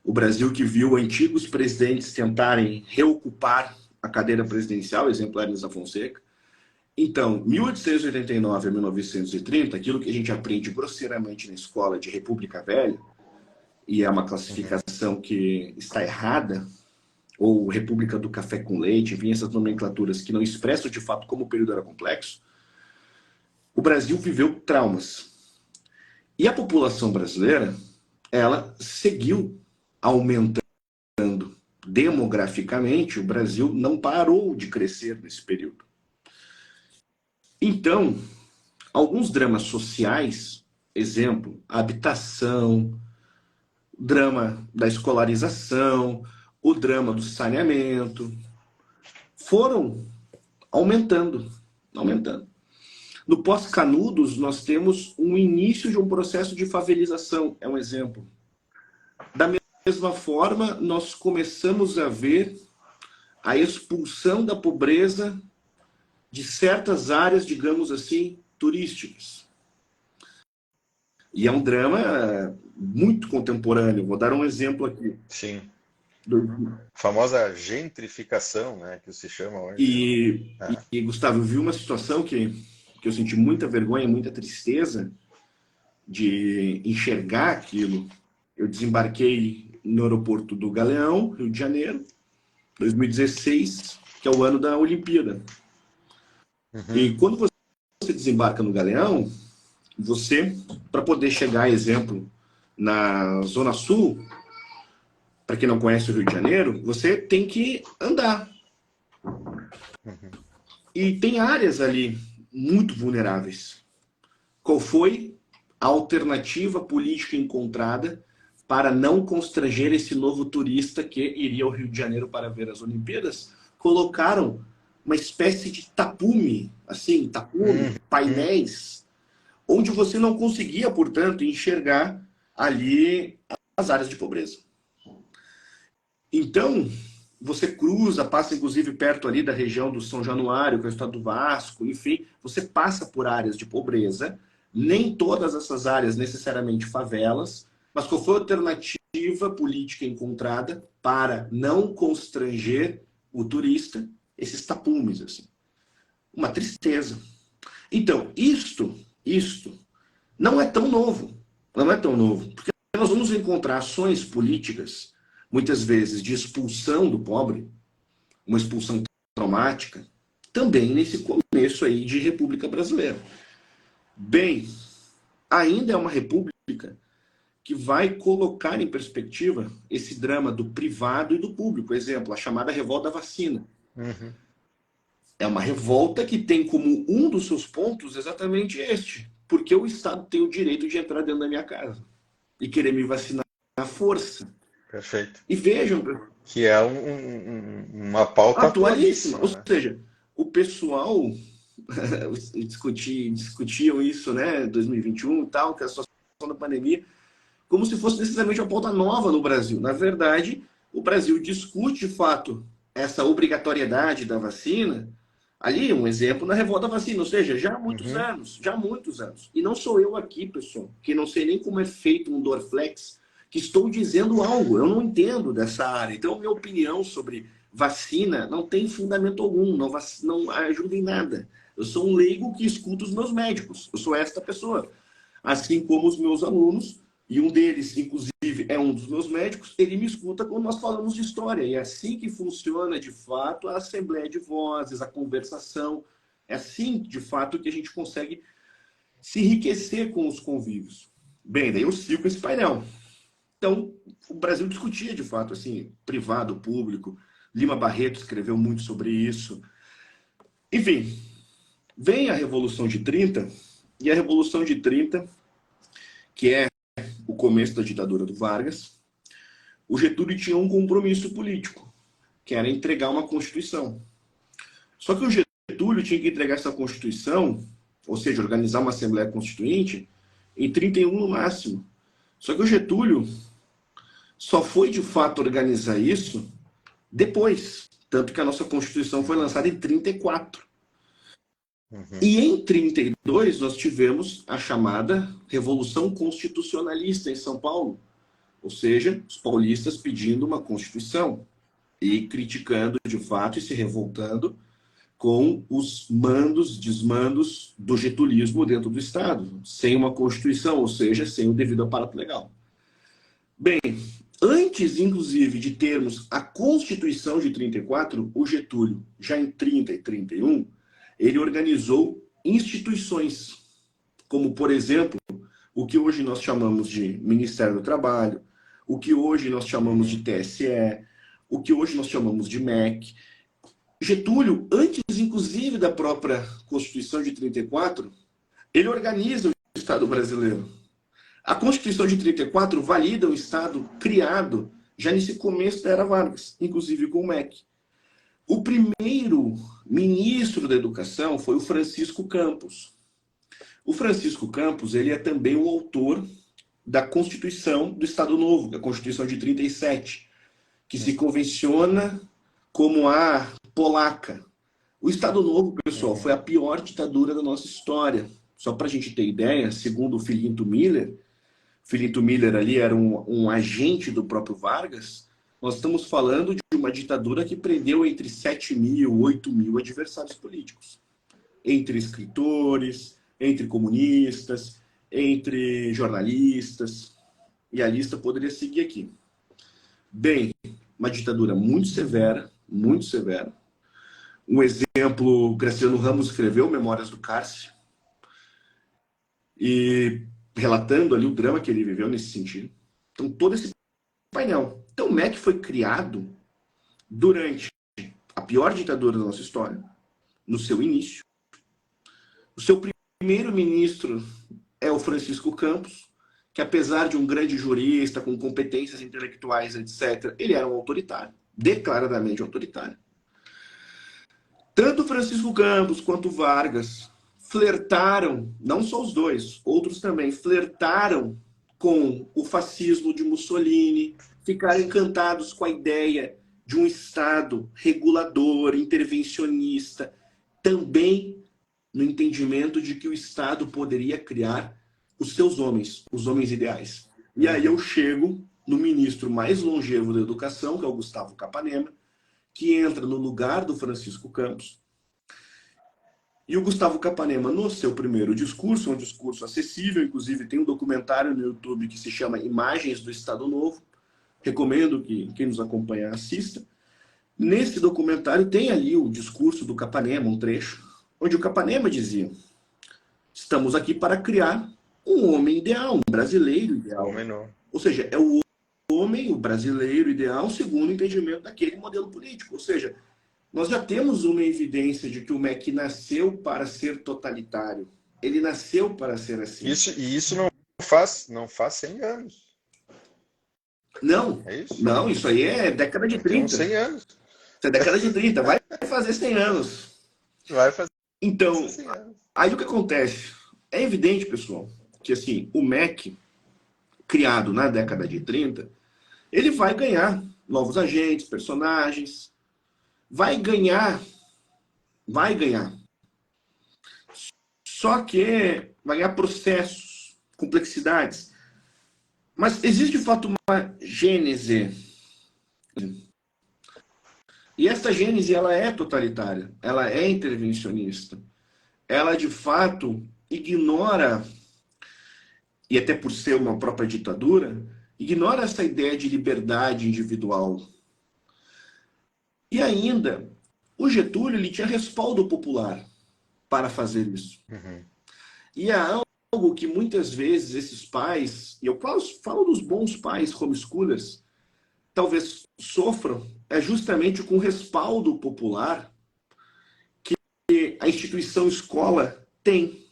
Speaker 3: o Brasil que viu antigos presidentes tentarem reocupar a cadeira presidencial, exemplo, Hermes da Fonseca. Então, 1889 a 1930, aquilo que a gente aprende grosseiramente na escola de República Velha, e é uma classificação que está errada, ou República do Café com Leite, enfim, essas nomenclaturas que não expressam de fato como o período era complexo, o Brasil viveu traumas. E a população brasileira, ela seguiu aumentando demograficamente, o Brasil não parou de crescer nesse período. Então, alguns dramas sociais, exemplo, a habitação, o drama da escolarização, o drama do saneamento, foram aumentando. No pós-Canudos, nós temos um início de um processo de favelização, é um exemplo. Da mesma forma, nós começamos a ver a expulsão da pobreza de certas áreas, digamos assim, turísticas. E é um drama muito contemporâneo. Vou dar um exemplo aqui.
Speaker 2: Sim.
Speaker 3: Do-
Speaker 2: Famosa gentrificação, né, que se chama hoje.
Speaker 3: E,
Speaker 2: Ah,
Speaker 3: e Gustavo, eu vi uma situação que eu senti muita vergonha, muita tristeza de enxergar aquilo. Eu desembarquei no aeroporto do Galeão, Rio de Janeiro, 2016, que é o ano da Olimpíada. E quando você desembarca no Galeão, você, para poder chegar, exemplo, na Zona Sul, para quem não conhece o Rio de Janeiro, você tem que andar. E tem áreas ali muito vulneráveis. Qual foi a alternativa política encontrada para não constranger esse novo turista que iria ao Rio de Janeiro para ver as Olimpíadas? Colocaram uma espécie de tapume, assim, painéis, onde você não conseguia, portanto, enxergar ali as áreas de pobreza. Então, você cruza, passa inclusive perto ali da região do São Januário, que é o estado do Vasco, enfim, você passa por áreas de pobreza, nem todas essas áreas necessariamente favelas, mas qual foi a alternativa política encontrada para não constranger o turista? Esses tapumes, assim. Uma tristeza. Então, isto não é tão novo. Não é tão novo. Porque nós vamos encontrar ações políticas, muitas vezes de expulsão do pobre, uma expulsão traumática, também nesse começo aí de República Brasileira. Bem, ainda é uma república que vai colocar em perspectiva esse drama do privado e do público. Exemplo, a chamada revolta da vacina. É uma revolta que tem como um dos seus pontos exatamente este. Porque o Estado tem o direito de entrar dentro da minha casa e querer me vacinar à força.
Speaker 2: perfeito.
Speaker 3: E vejam,
Speaker 2: Que é uma pauta
Speaker 3: atualíssima. Ou
Speaker 2: né?
Speaker 3: seja, o pessoal discutiam isso, né, 2021 e tal, que é a situação da pandemia, como se fosse necessariamente uma pauta nova no Brasil. Na verdade, o Brasil discute, de fato, essa obrigatoriedade da vacina. Ali, um exemplo na revolta da vacina, ou seja, já há muitos anos, já há muitos anos. E não sou eu aqui, pessoal, que não sei nem como é feito um Dorflex, que estou dizendo algo, eu não entendo dessa área. Então, minha opinião sobre vacina não tem fundamento algum, não ajuda em nada. Eu sou um leigo que escuta os meus médicos, eu sou esta pessoa. Assim como os meus alunos, e um deles, inclusive, é um dos meus médicos, ele me escuta quando nós falamos de história. E é assim que funciona, de fato, a assembleia de vozes, a conversação. É assim, de fato, que a gente consegue se enriquecer com os convívios. Bem, daí eu sigo esse painel. Então, o Brasil discutia, de fato, assim, privado, público. Lima Barreto escreveu muito sobre isso. Enfim, vem a Revolução de 30, e a Revolução de 30, que é o começo da ditadura do Vargas, o Getúlio tinha um compromisso político, que era entregar uma Constituição. Só que o Getúlio tinha que entregar essa Constituição, ou seja, organizar uma Assembleia Constituinte, em 31 no máximo. Só que o Getúlio só foi, de fato, organizar isso depois. Tanto que a nossa Constituição foi lançada em 34. E em 32 nós tivemos a chamada Revolução Constitucionalista em São Paulo. Ou seja, os paulistas pedindo uma Constituição e criticando de fato e se revoltando com os desmandos do getulismo dentro do Estado, sem uma Constituição, ou seja, sem o devido aparato legal. Bem, antes, inclusive, de termos a Constituição de 34, o Getúlio, já em 30 e 31, ele organizou instituições, como, por exemplo, o que hoje nós chamamos de Ministério do Trabalho, o que hoje nós chamamos de TSE, o que hoje nós chamamos de MEC. Getúlio, antes, inclusive, da própria Constituição de 34, ele organiza o Estado brasileiro. A Constituição de 34 valida o Estado criado já nesse começo da Era Vargas, inclusive com o MEC. O primeiro ministro da Educação foi o Francisco Campos. O Francisco Campos, ele é também o autor da Constituição do Estado Novo, da Constituição de 37, que se convenciona como a polaca. O Estado Novo, pessoal, foi a pior ditadura da nossa história. Só para a gente ter ideia, segundo o Filinto Miller, Filinto Miller ali era um agente do próprio Vargas, nós estamos falando de uma ditadura que prendeu entre 7.000 e 8.000 adversários políticos. Entre escritores, entre comunistas, entre jornalistas, e a lista poderia seguir aqui. Bem, uma ditadura muito severa, muito severa. Um exemplo, Graciliano Ramos escreveu Memórias do Cárcere, e relatando ali o drama que ele viveu nesse sentido. Então, todo esse painel. Então, o MEC foi criado durante a pior ditadura da nossa história, no seu início. O seu primeiro-ministro é o Francisco Campos, que apesar de um grande jurista, com competências intelectuais, etc., ele era um autoritário, declaradamente autoritário. Tanto Francisco Campos quanto Vargas flertaram, não só os dois, outros também, flertaram com o fascismo de Mussolini, ficaram encantados com a ideia de um Estado regulador, intervencionista, também no entendimento de que o Estado poderia criar os seus homens, os homens ideais. E aí eu chego no ministro mais longevo da educação, que é o Gustavo Capanema, que entra no lugar do Francisco Campos. E o Gustavo Capanema, no seu primeiro discurso, um discurso acessível, inclusive tem um documentário no YouTube que se chama Imagens do Estado Novo, recomendo que quem nos acompanha assista. Nesse documentário tem ali o discurso do Capanema, um trecho, onde o Capanema dizia: estamos aqui para criar um homem ideal, um brasileiro ideal. Ou seja, é o homem, o brasileiro ideal, segundo o entendimento daquele modelo político. Ou seja, nós já temos uma evidência de que o MEC nasceu para ser totalitário. Ele nasceu para ser assim.
Speaker 2: Isso não faz 100 anos.
Speaker 3: Não,
Speaker 2: é isso?
Speaker 3: Não, isso aí é década de 30.
Speaker 2: 100 anos.
Speaker 3: Isso é década de 30, vai fazer 100 anos.
Speaker 2: Vai fazer
Speaker 3: então,
Speaker 2: 100 anos.
Speaker 3: Aí o que acontece? É evidente, pessoal, que assim, o MEC, criado na década de 30, ele vai ganhar novos agentes, personagens, vai ganhar. Só que vai ganhar processos, complexidades. Mas existe, de fato, uma gênese. E essa gênese, ela é totalitária, ela é intervencionista. Ela, de fato, ignora, e até por ser uma própria ditadura, ignora essa ideia de liberdade individual. E ainda, o Getúlio ele tinha respaldo popular para fazer isso.
Speaker 2: Uhum.
Speaker 3: E há algo que muitas vezes esses pais, e eu falo dos bons pais homeschoolers, talvez sofram, é justamente com o respaldo popular que a instituição escola tem.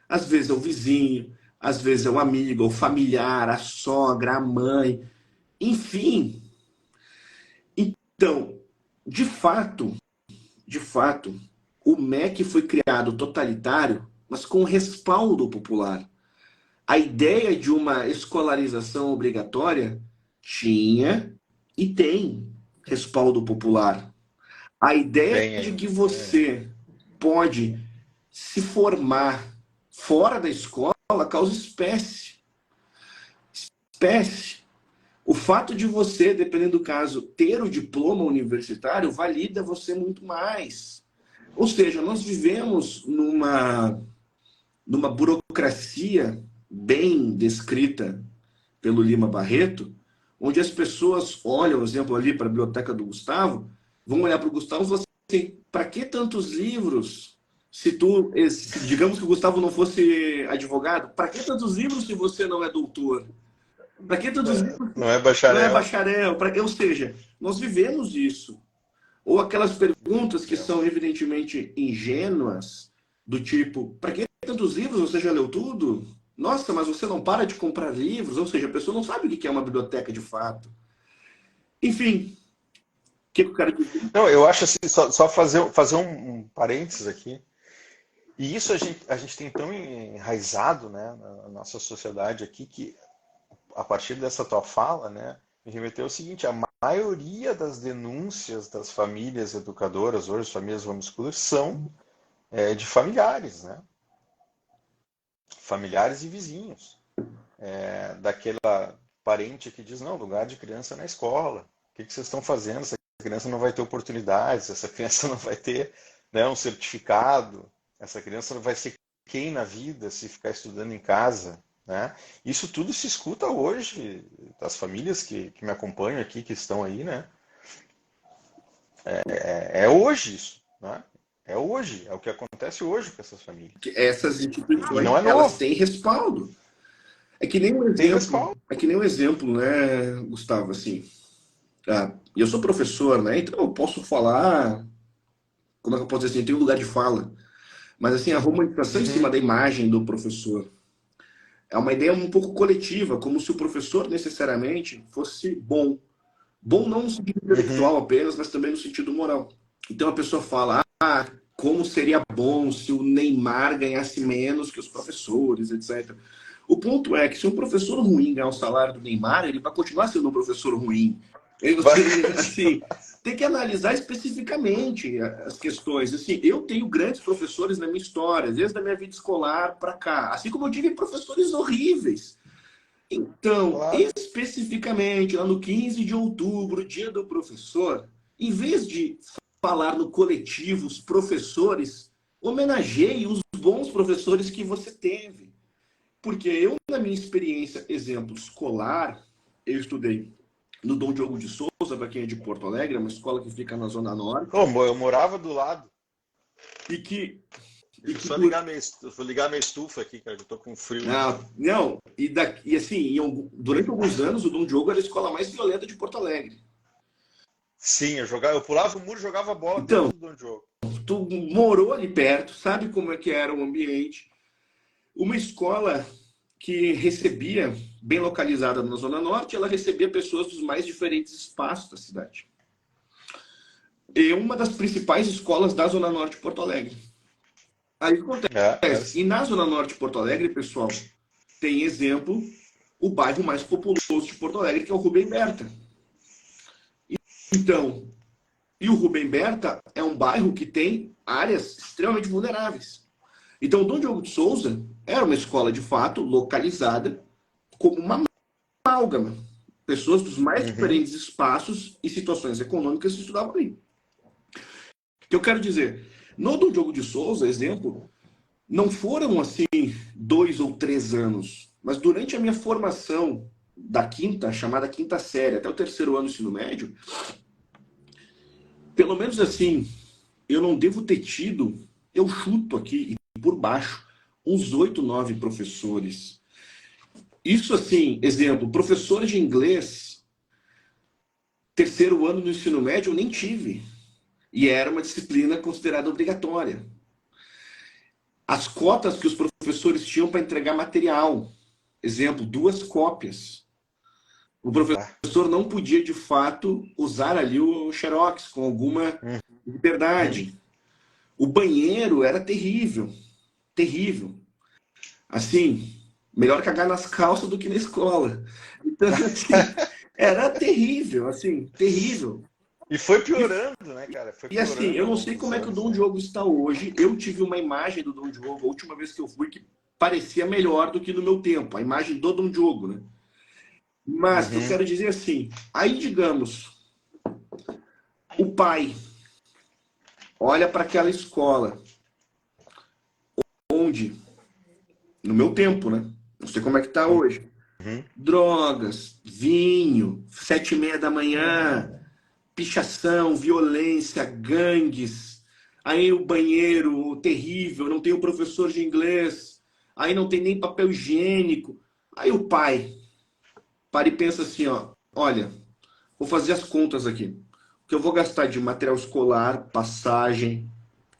Speaker 3: Às vezes é o vizinho, às vezes é o amigo, é o familiar, a sogra, a mãe, enfim. Então, de fato, o MEC foi criado totalitário, mas com respaldo popular. A ideia de uma escolarização obrigatória tinha e tem respaldo popular. A ideia de que você pode se formar fora da escola causa espécie. O fato de você, dependendo do caso, ter o diploma universitário valida você muito mais. Ou seja, nós vivemos numa burocracia bem descrita pelo Lima Barreto, onde as pessoas olham, por exemplo, ali para a biblioteca do Gustavo, vão olhar para o Gustavo e falar assim, para que tantos livros? Digamos que o Gustavo não fosse advogado, para que tantos livros se você não é doutor? Para que tantos livros?
Speaker 2: Não é bacharel.
Speaker 3: Não é bacharel. Ou seja, nós vivemos isso. Ou aquelas perguntas que são evidentemente ingênuas, do tipo, para que tantos livros? Você já leu tudo? Nossa, mas você não para de comprar livros? Ou seja, a pessoa não sabe o que é uma biblioteca de fato. Enfim, o que eu quero dizer?
Speaker 2: Não, eu acho assim, só fazer um parênteses aqui. E isso a gente tem tão enraizado, né, na nossa sociedade aqui, que a partir dessa tua fala, né, me remeteu ao seguinte: a maioria das denúncias das famílias educadoras, hoje famílias homeschoolers, são de familiares, né? Familiares e vizinhos. daquela parente que diz, não, lugar de criança é na escola. O que vocês estão fazendo? Essa criança não vai ter oportunidades, essa criança não vai ter, né, um certificado, essa criança não vai ser quem na vida se ficar estudando em casa, né? Isso tudo se escuta hoje, das famílias que me acompanham aqui, que estão aí, né? É hoje isso, né? É hoje, é o que acontece hoje com essas famílias.
Speaker 3: Essas
Speaker 2: E
Speaker 3: instituições,
Speaker 2: não é
Speaker 3: elas
Speaker 2: novo,
Speaker 3: têm respaldo. É que nem um
Speaker 2: tem
Speaker 3: exemplo,
Speaker 2: respaldo.
Speaker 3: é que nem um exemplo, né, Gustavo, assim. Eu sou professor, né? Então eu posso falar, como é que eu posso dizer assim, eu tenho lugar de fala. Mas assim, a romantização em cima
Speaker 2: Uhum,
Speaker 3: da imagem do professor é uma ideia um pouco coletiva, como se o professor necessariamente fosse bom. Bom não no sentido
Speaker 2: uhum.
Speaker 3: intelectual apenas, mas também no sentido moral. Então a pessoa fala, como seria bom se o Neymar ganhasse menos que os professores, etc. O ponto é que se um professor ruim ganhar o salário do Neymar, ele vai continuar sendo um professor ruim. Aí
Speaker 2: Vai
Speaker 3: você,
Speaker 2: continuar.
Speaker 3: assim, tem que analisar especificamente as questões. Assim, eu tenho grandes professores na minha história, desde a minha vida escolar para cá. Assim como eu tive professores horríveis. Então,
Speaker 2: Claro.
Speaker 3: especificamente, lá no 15 de outubro, dia do professor, em vez de falar no coletivo, os professores, homenageie os bons professores que você teve. Porque eu, na minha experiência, exemplo, escolar, eu estudei no Dom Diogo de Souza, para quem é de Porto Alegre, é uma escola que fica na Zona Norte,
Speaker 2: Como eu morava do lado.
Speaker 3: e que, e
Speaker 2: Deixa eu
Speaker 3: que
Speaker 2: só
Speaker 3: por...
Speaker 2: vou ligar minha estufa aqui, cara, que eu tô com frio aqui.
Speaker 3: Não, e assim, durante alguns anos, o Dom Diogo era a escola mais violenta de Porto Alegre.
Speaker 2: Sim, eu pulava o muro e jogava bola
Speaker 3: Então,
Speaker 2: dentro do jogo.
Speaker 3: tu morou ali perto, sabe como é que era o ambiente. Uma escola que recebia, bem localizada na Zona Norte, ela recebia pessoas dos mais diferentes espaços da cidade. E uma das principais escolas da Zona Norte de Porto Alegre. Aí o que
Speaker 2: Era
Speaker 3: acontece? E
Speaker 2: assim.
Speaker 3: na Zona Norte de Porto Alegre, pessoal, tem exemplo, o bairro mais populoso de Porto Alegre, que é o Rubem Berta. Então, e o Rubem Berta é um bairro que tem áreas extremamente vulneráveis. Então, o Dom Diogo de Souza era uma escola, de fato, localizada como uma amálgama. Pessoas dos mais
Speaker 2: Uhum.
Speaker 3: diferentes espaços e situações econômicas estudavam ali. O que eu quero dizer? No Dom Diogo de Souza, exemplo, não foram assim 2 ou 3 anos, mas durante a minha formação da quinta, chamada quinta série, até o terceiro ano do ensino médio, pelo menos assim, eu não devo ter tido, eu chuto aqui por baixo, uns 8, 9 professores. Isso assim, exemplo, professor de inglês, terceiro ano do ensino médio, eu nem tive. E era uma disciplina considerada obrigatória. As cotas que os professores tinham para entregar material. Exemplo, 2 cópias. O
Speaker 2: Bah.
Speaker 3: professor não podia, de fato, usar ali o xerox com alguma
Speaker 2: Uhum.
Speaker 3: liberdade. O banheiro era terrível. Terrível. Assim, melhor cagar nas calças do que na escola. Então, assim, era terrível, assim, terrível.
Speaker 2: E foi
Speaker 3: E,
Speaker 2: piorando, né, cara? Foi
Speaker 3: e assim,
Speaker 2: piorando
Speaker 3: eu
Speaker 2: ao
Speaker 3: não
Speaker 2: longo
Speaker 3: sei
Speaker 2: dos
Speaker 3: como é que o
Speaker 2: anos,
Speaker 3: Dom
Speaker 2: né?
Speaker 3: Diogo está hoje. Eu tive uma imagem do Dom Diogo, a última vez que eu fui, que parecia melhor do que no meu tempo. A imagem do Dom Diogo, né? Mas eu
Speaker 2: Uhum.
Speaker 3: quero dizer assim, aí digamos, o pai olha para aquela escola onde, no meu tempo, né? Não sei como é que está hoje.
Speaker 2: Uhum.
Speaker 3: Drogas, vinho, 7h30 da manhã, pichação, violência, gangues. Aí o banheiro terrível, não tem o professor de inglês. Aí não tem nem papel higiênico. Aí o pai para e pensa assim, ó, olha, vou fazer as contas aqui. O que eu vou gastar de material escolar, passagem,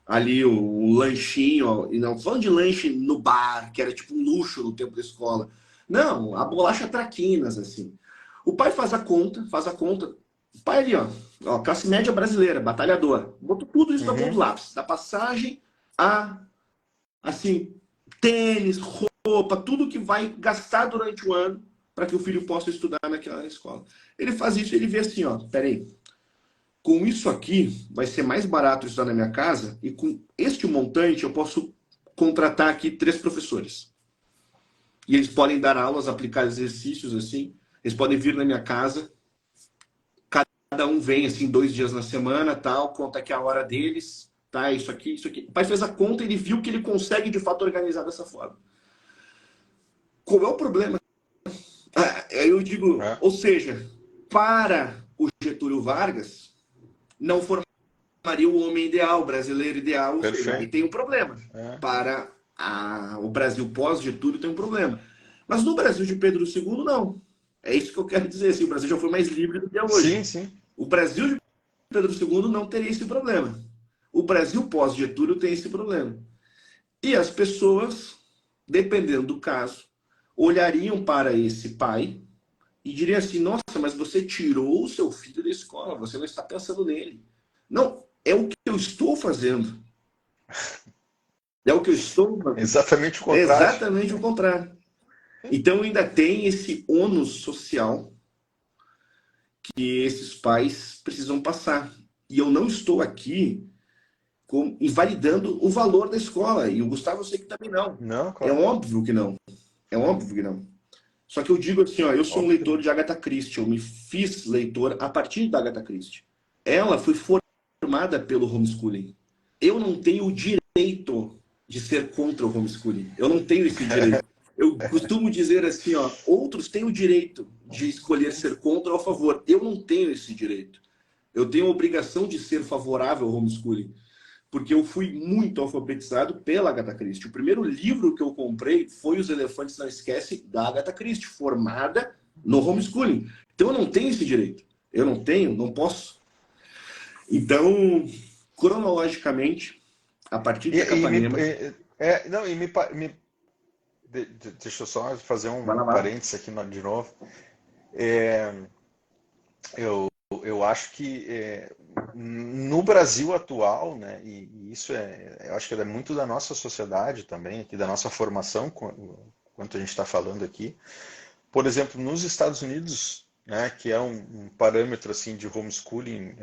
Speaker 3: ali o lanchinho, ó, e não falando de lanche no bar, que era tipo um luxo no tempo da escola. Não, a bolacha traquinas, assim. O pai faz a conta, faz a conta. O pai ali, ó, classe média brasileira, batalhador. Botou tudo isso na ponta do
Speaker 2: Uhum.
Speaker 3: lápis. Da passagem a, assim, tênis, roupa, tudo que vai gastar durante o ano para que o filho possa estudar naquela escola. Ele faz isso, ele vê assim, ó, peraí, com isso aqui vai ser mais barato estudar na minha casa e com este montante eu posso contratar aqui 3 professores. e eles podem dar aulas, aplicar exercícios assim. Eles podem vir na minha casa, cada um vem assim 2 dias na semana, tal, conta que é a hora deles, tá? Isso aqui, isso aqui. O pai fez a conta e ele viu que ele consegue de fato organizar dessa forma. Qual é o problema? Eu digo,
Speaker 2: É,
Speaker 3: ou seja, para o Getúlio Vargas, não formaria o homem ideal, o brasileiro ideal, ou seja, aí
Speaker 2: perfeito.
Speaker 3: tem um problema.
Speaker 2: É.
Speaker 3: Para o Brasil pós-Getúlio tem um problema. Mas no Brasil de Pedro II, não. É isso que eu quero dizer. Assim, o Brasil já foi mais livre do que é
Speaker 2: Sim,
Speaker 3: hoje.
Speaker 2: sim.
Speaker 3: O Brasil de Pedro II não teria esse problema. O Brasil pós-Getúlio tem esse problema. E as pessoas, dependendo do caso, olhariam para esse pai e diriam assim: nossa, mas você tirou o seu filho da escola, você não está pensando nele. Não, é o que eu estou fazendo. É o que eu estou fazendo.
Speaker 2: Exatamente o
Speaker 3: É
Speaker 2: contrário.
Speaker 3: exatamente o contrário. Então ainda tem esse ônus social que esses pais precisam passar. E eu não estou aqui invalidando o valor da escola. E o Gustavo eu sei que também não.
Speaker 2: Não,
Speaker 3: É
Speaker 2: claro.
Speaker 3: óbvio que não. É óbvio que não. Só que eu digo assim, ó, eu sou um
Speaker 2: Óbvio que
Speaker 3: leitor
Speaker 2: não.
Speaker 3: de Agatha Christie. Eu me fiz leitor a partir da Agatha Christie. Ela foi formada pelo homeschooling. Eu não tenho o direito de ser contra o homeschooling. Eu não tenho esse direito. Eu costumo dizer assim, ó, outros têm o direito de escolher ser contra ou a favor. Eu não tenho esse direito. Eu tenho a obrigação de ser favorável ao homeschooling, porque eu fui muito alfabetizado pela Agatha Christie. O primeiro livro que eu comprei foi Os Elefantes Não Esquecem, da Agatha Christie, formada no homeschooling. Então eu não tenho esse direito. Eu não tenho, não posso. Então, cronologicamente, a partir de
Speaker 2: E me,
Speaker 3: Capanema,
Speaker 2: não, deixa eu só fazer
Speaker 3: vai
Speaker 2: um
Speaker 3: lá, lá.
Speaker 2: parênteses aqui de novo. É, eu acho que no Brasil atual, né, e isso eu acho que é muito da nossa sociedade também, aqui, da nossa formação, quanto a gente está falando aqui. Por exemplo, nos Estados Unidos, né, que é um parâmetro assim de homeschooling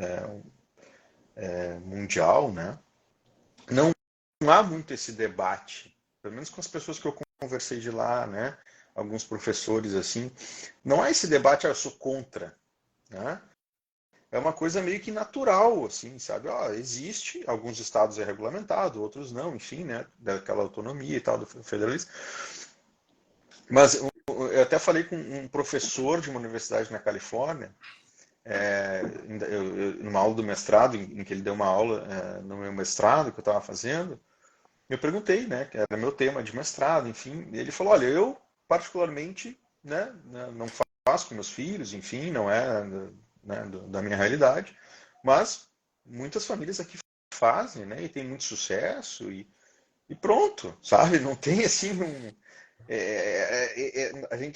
Speaker 2: mundial, né, não há muito esse debate, pelo menos com as pessoas que eu conversei de lá, né, alguns professores assim, não há esse debate, eu sou contra, né? É uma coisa meio que natural, assim, sabe? Ó, existe, alguns estados é regulamentado, outros não, enfim, né? Daquela autonomia e tal, do federalismo. Mas eu até falei com um professor de uma universidade na Califórnia, numa aula do mestrado, em que ele deu uma aula no meu mestrado que eu estava fazendo, eu perguntei, né, que era meu tema de mestrado, enfim, e ele falou, olha, eu particularmente, né, não faço com meus filhos, enfim, não é, né, da minha realidade, mas muitas famílias aqui fazem, né, e tem muito sucesso e pronto, sabe? Não tem assim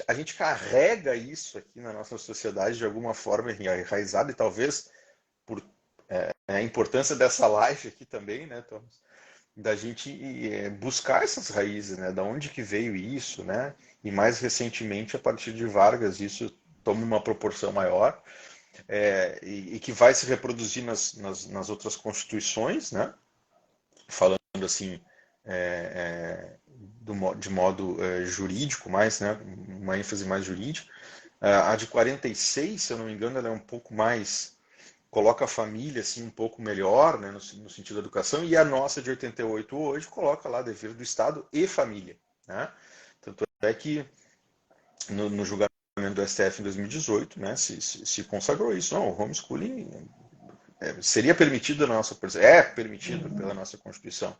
Speaker 2: a gente carrega isso aqui na nossa sociedade de alguma forma enraizado e talvez por a importância dessa live aqui também, né, Thomas? Da gente buscar essas raízes, né? Da onde que veio isso, né? E mais recentemente, a partir de Vargas, isso toma uma proporção maior e que vai se reproduzir nas outras constituições, né? Falando assim, de modo jurídico, mais, né? Uma ênfase mais jurídica. A de 46, se eu não me engano, ela é um pouco mais coloca a família assim um pouco melhor, né, no sentido da educação, e a nossa de 88 hoje coloca lá dever do Estado e família, né? Tanto é que no julgamento do STF em 2018, né, se consagrou isso. Não, o homeschooling seria permitido na nossa é permitido pela nossa Constituição.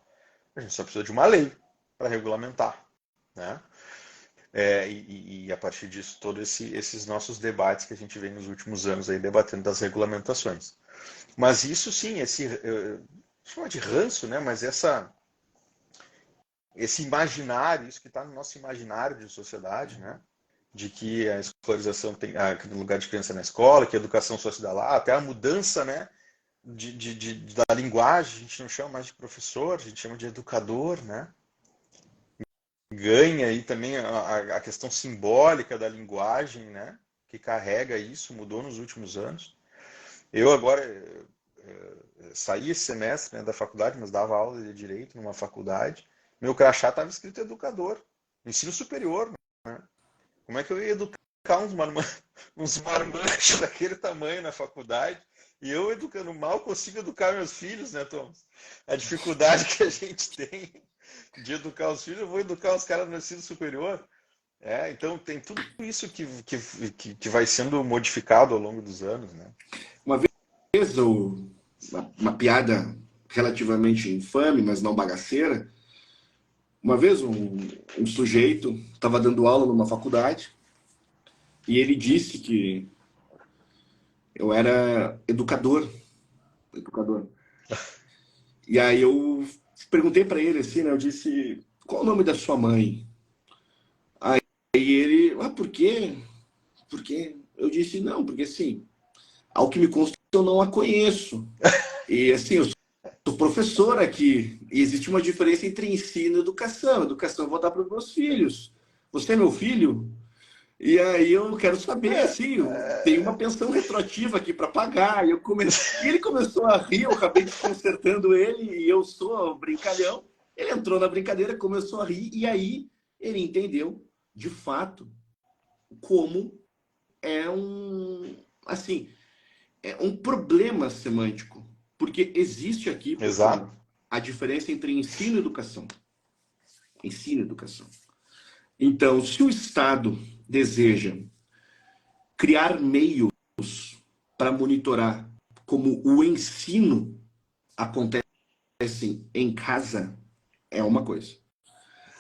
Speaker 2: A gente só precisa de uma lei para regulamentar, né? E a partir disso, todos esses nossos debates que a gente vem nos últimos anos aí debatendo das regulamentações. Mas isso sim, chama de ranço, né? Mas esse imaginário, isso que está no nosso imaginário de sociedade, né? De que a escolarização tem no lugar de criança na escola, que a educação só se dá lá, até a mudança, né? Da linguagem, a gente não chama mais de professor, a gente chama de educador, né? Ganha aí também a questão simbólica da linguagem, né? Que carrega isso, mudou nos últimos anos. Eu agora saí esse semestre, né, da faculdade, mas dava aula de direito numa faculdade. Meu crachá estava escrito educador, ensino superior, Como é que eu ia educar uns marmanjos daquele tamanho na faculdade? E eu educando mal consigo educar meus filhos, né, Thomas? A dificuldade que a gente tem de educar os filhos, eu vou educar os caras no ensino superior. Então tem tudo isso que vai sendo modificado ao longo dos anos, né?
Speaker 3: Uma vez, uma piada relativamente infame, mas não bagaceira. Uma vez um sujeito estava dando aula numa faculdade e ele disse que eu era educador. E aí eu perguntei para ele assim, né? Eu disse, qual o nome da sua mãe? Aí ele, por quê? Por quê? Eu disse, não, porque assim, ao que me consta eu não a conheço. E assim, eu sou professor aqui. E existe uma diferença entre ensino e educação. Educação eu vou dar para os meus filhos. Você é meu filho? E aí eu quero saber, assim, tem uma pensão retroativa aqui para pagar. E ele começou a rir, eu acabei desconcertando ele, e eu sou brincalhão. Ele entrou na brincadeira, começou a rir, e aí ele entendeu, de fato, como assim, é um problema semântico. Porque existe aqui, pessoal,
Speaker 2: Exato.
Speaker 3: a diferença entre ensino e educação. Ensino e educação. Então, se o Estado deseja criar meios para monitorar como o ensino acontece em casa, é uma coisa.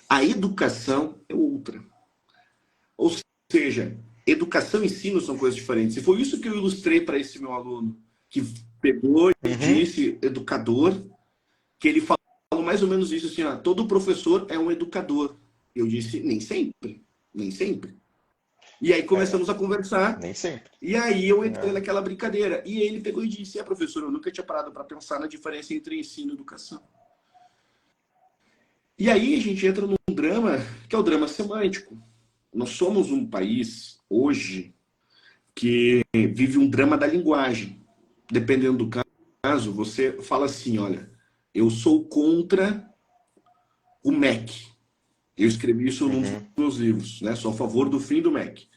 Speaker 3: A educação é outra. Ou seja, educação e ensino são coisas diferentes. E foi isso que eu ilustrei para esse meu aluno, que pegou e disse, educador, que ele falou mais ou menos isso, assim, todo professor é um educador. Eu disse, nem sempre, nem sempre. E aí começamos a conversar.
Speaker 2: Nem sempre.
Speaker 3: E aí eu entrei naquela brincadeira. E ele pegou e disse, professor, eu nunca tinha parado para pensar na diferença entre ensino e educação. E aí a gente entra num drama, que é o drama semântico. Nós somos um país, hoje, que vive um drama da linguagem. Dependendo do caso, você fala assim, olha, eu sou contra o MEC. Eu escrevi isso num dos meus livros, né? Sou a favor do fim do MEC.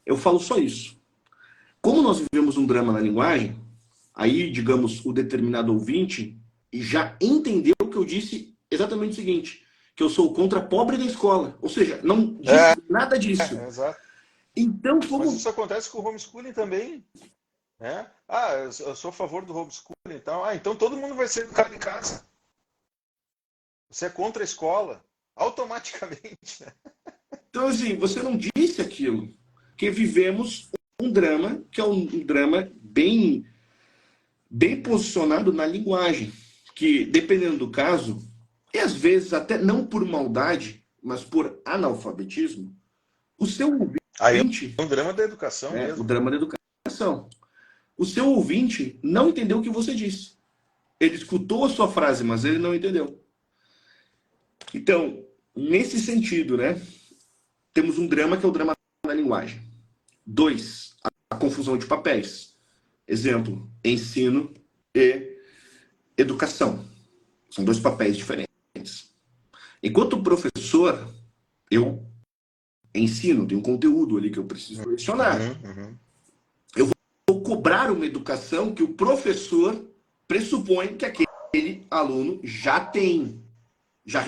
Speaker 3: Eu falo só isso. Como nós vivemos um drama na linguagem, aí, digamos, o determinado ouvinte já entendeu que eu disse exatamente o seguinte, que eu sou contra pobre da escola. Ou seja, não disse nada disso.
Speaker 2: Exato.
Speaker 3: Então, como...
Speaker 2: Mas isso acontece com o homeschooling também. Né? Eu sou a favor do homeschooling e tal. Então todo mundo vai ser educado em casa. Você é contra a escola, automaticamente. Né?
Speaker 3: Então, assim, você não disse aquilo. Que vivemos um drama, que é um drama bem posicionado na linguagem. Que, dependendo do caso, e às vezes até não por maldade, mas por analfabetismo, o seu ouvinte...
Speaker 2: É um drama da educação mesmo.
Speaker 3: O drama da educação. O seu ouvinte não entendeu o que você disse. Ele escutou a sua frase, mas ele não entendeu. Então, nesse sentido, né, temos um drama que é o drama da linguagem. 2, a confusão de papéis. Exemplo, ensino e educação. São 2 papéis diferentes. Enquanto professor, eu ensino, tem um conteúdo ali que eu preciso lecionar. Eu vou cobrar uma educação que o professor pressupõe que aquele aluno já tem, já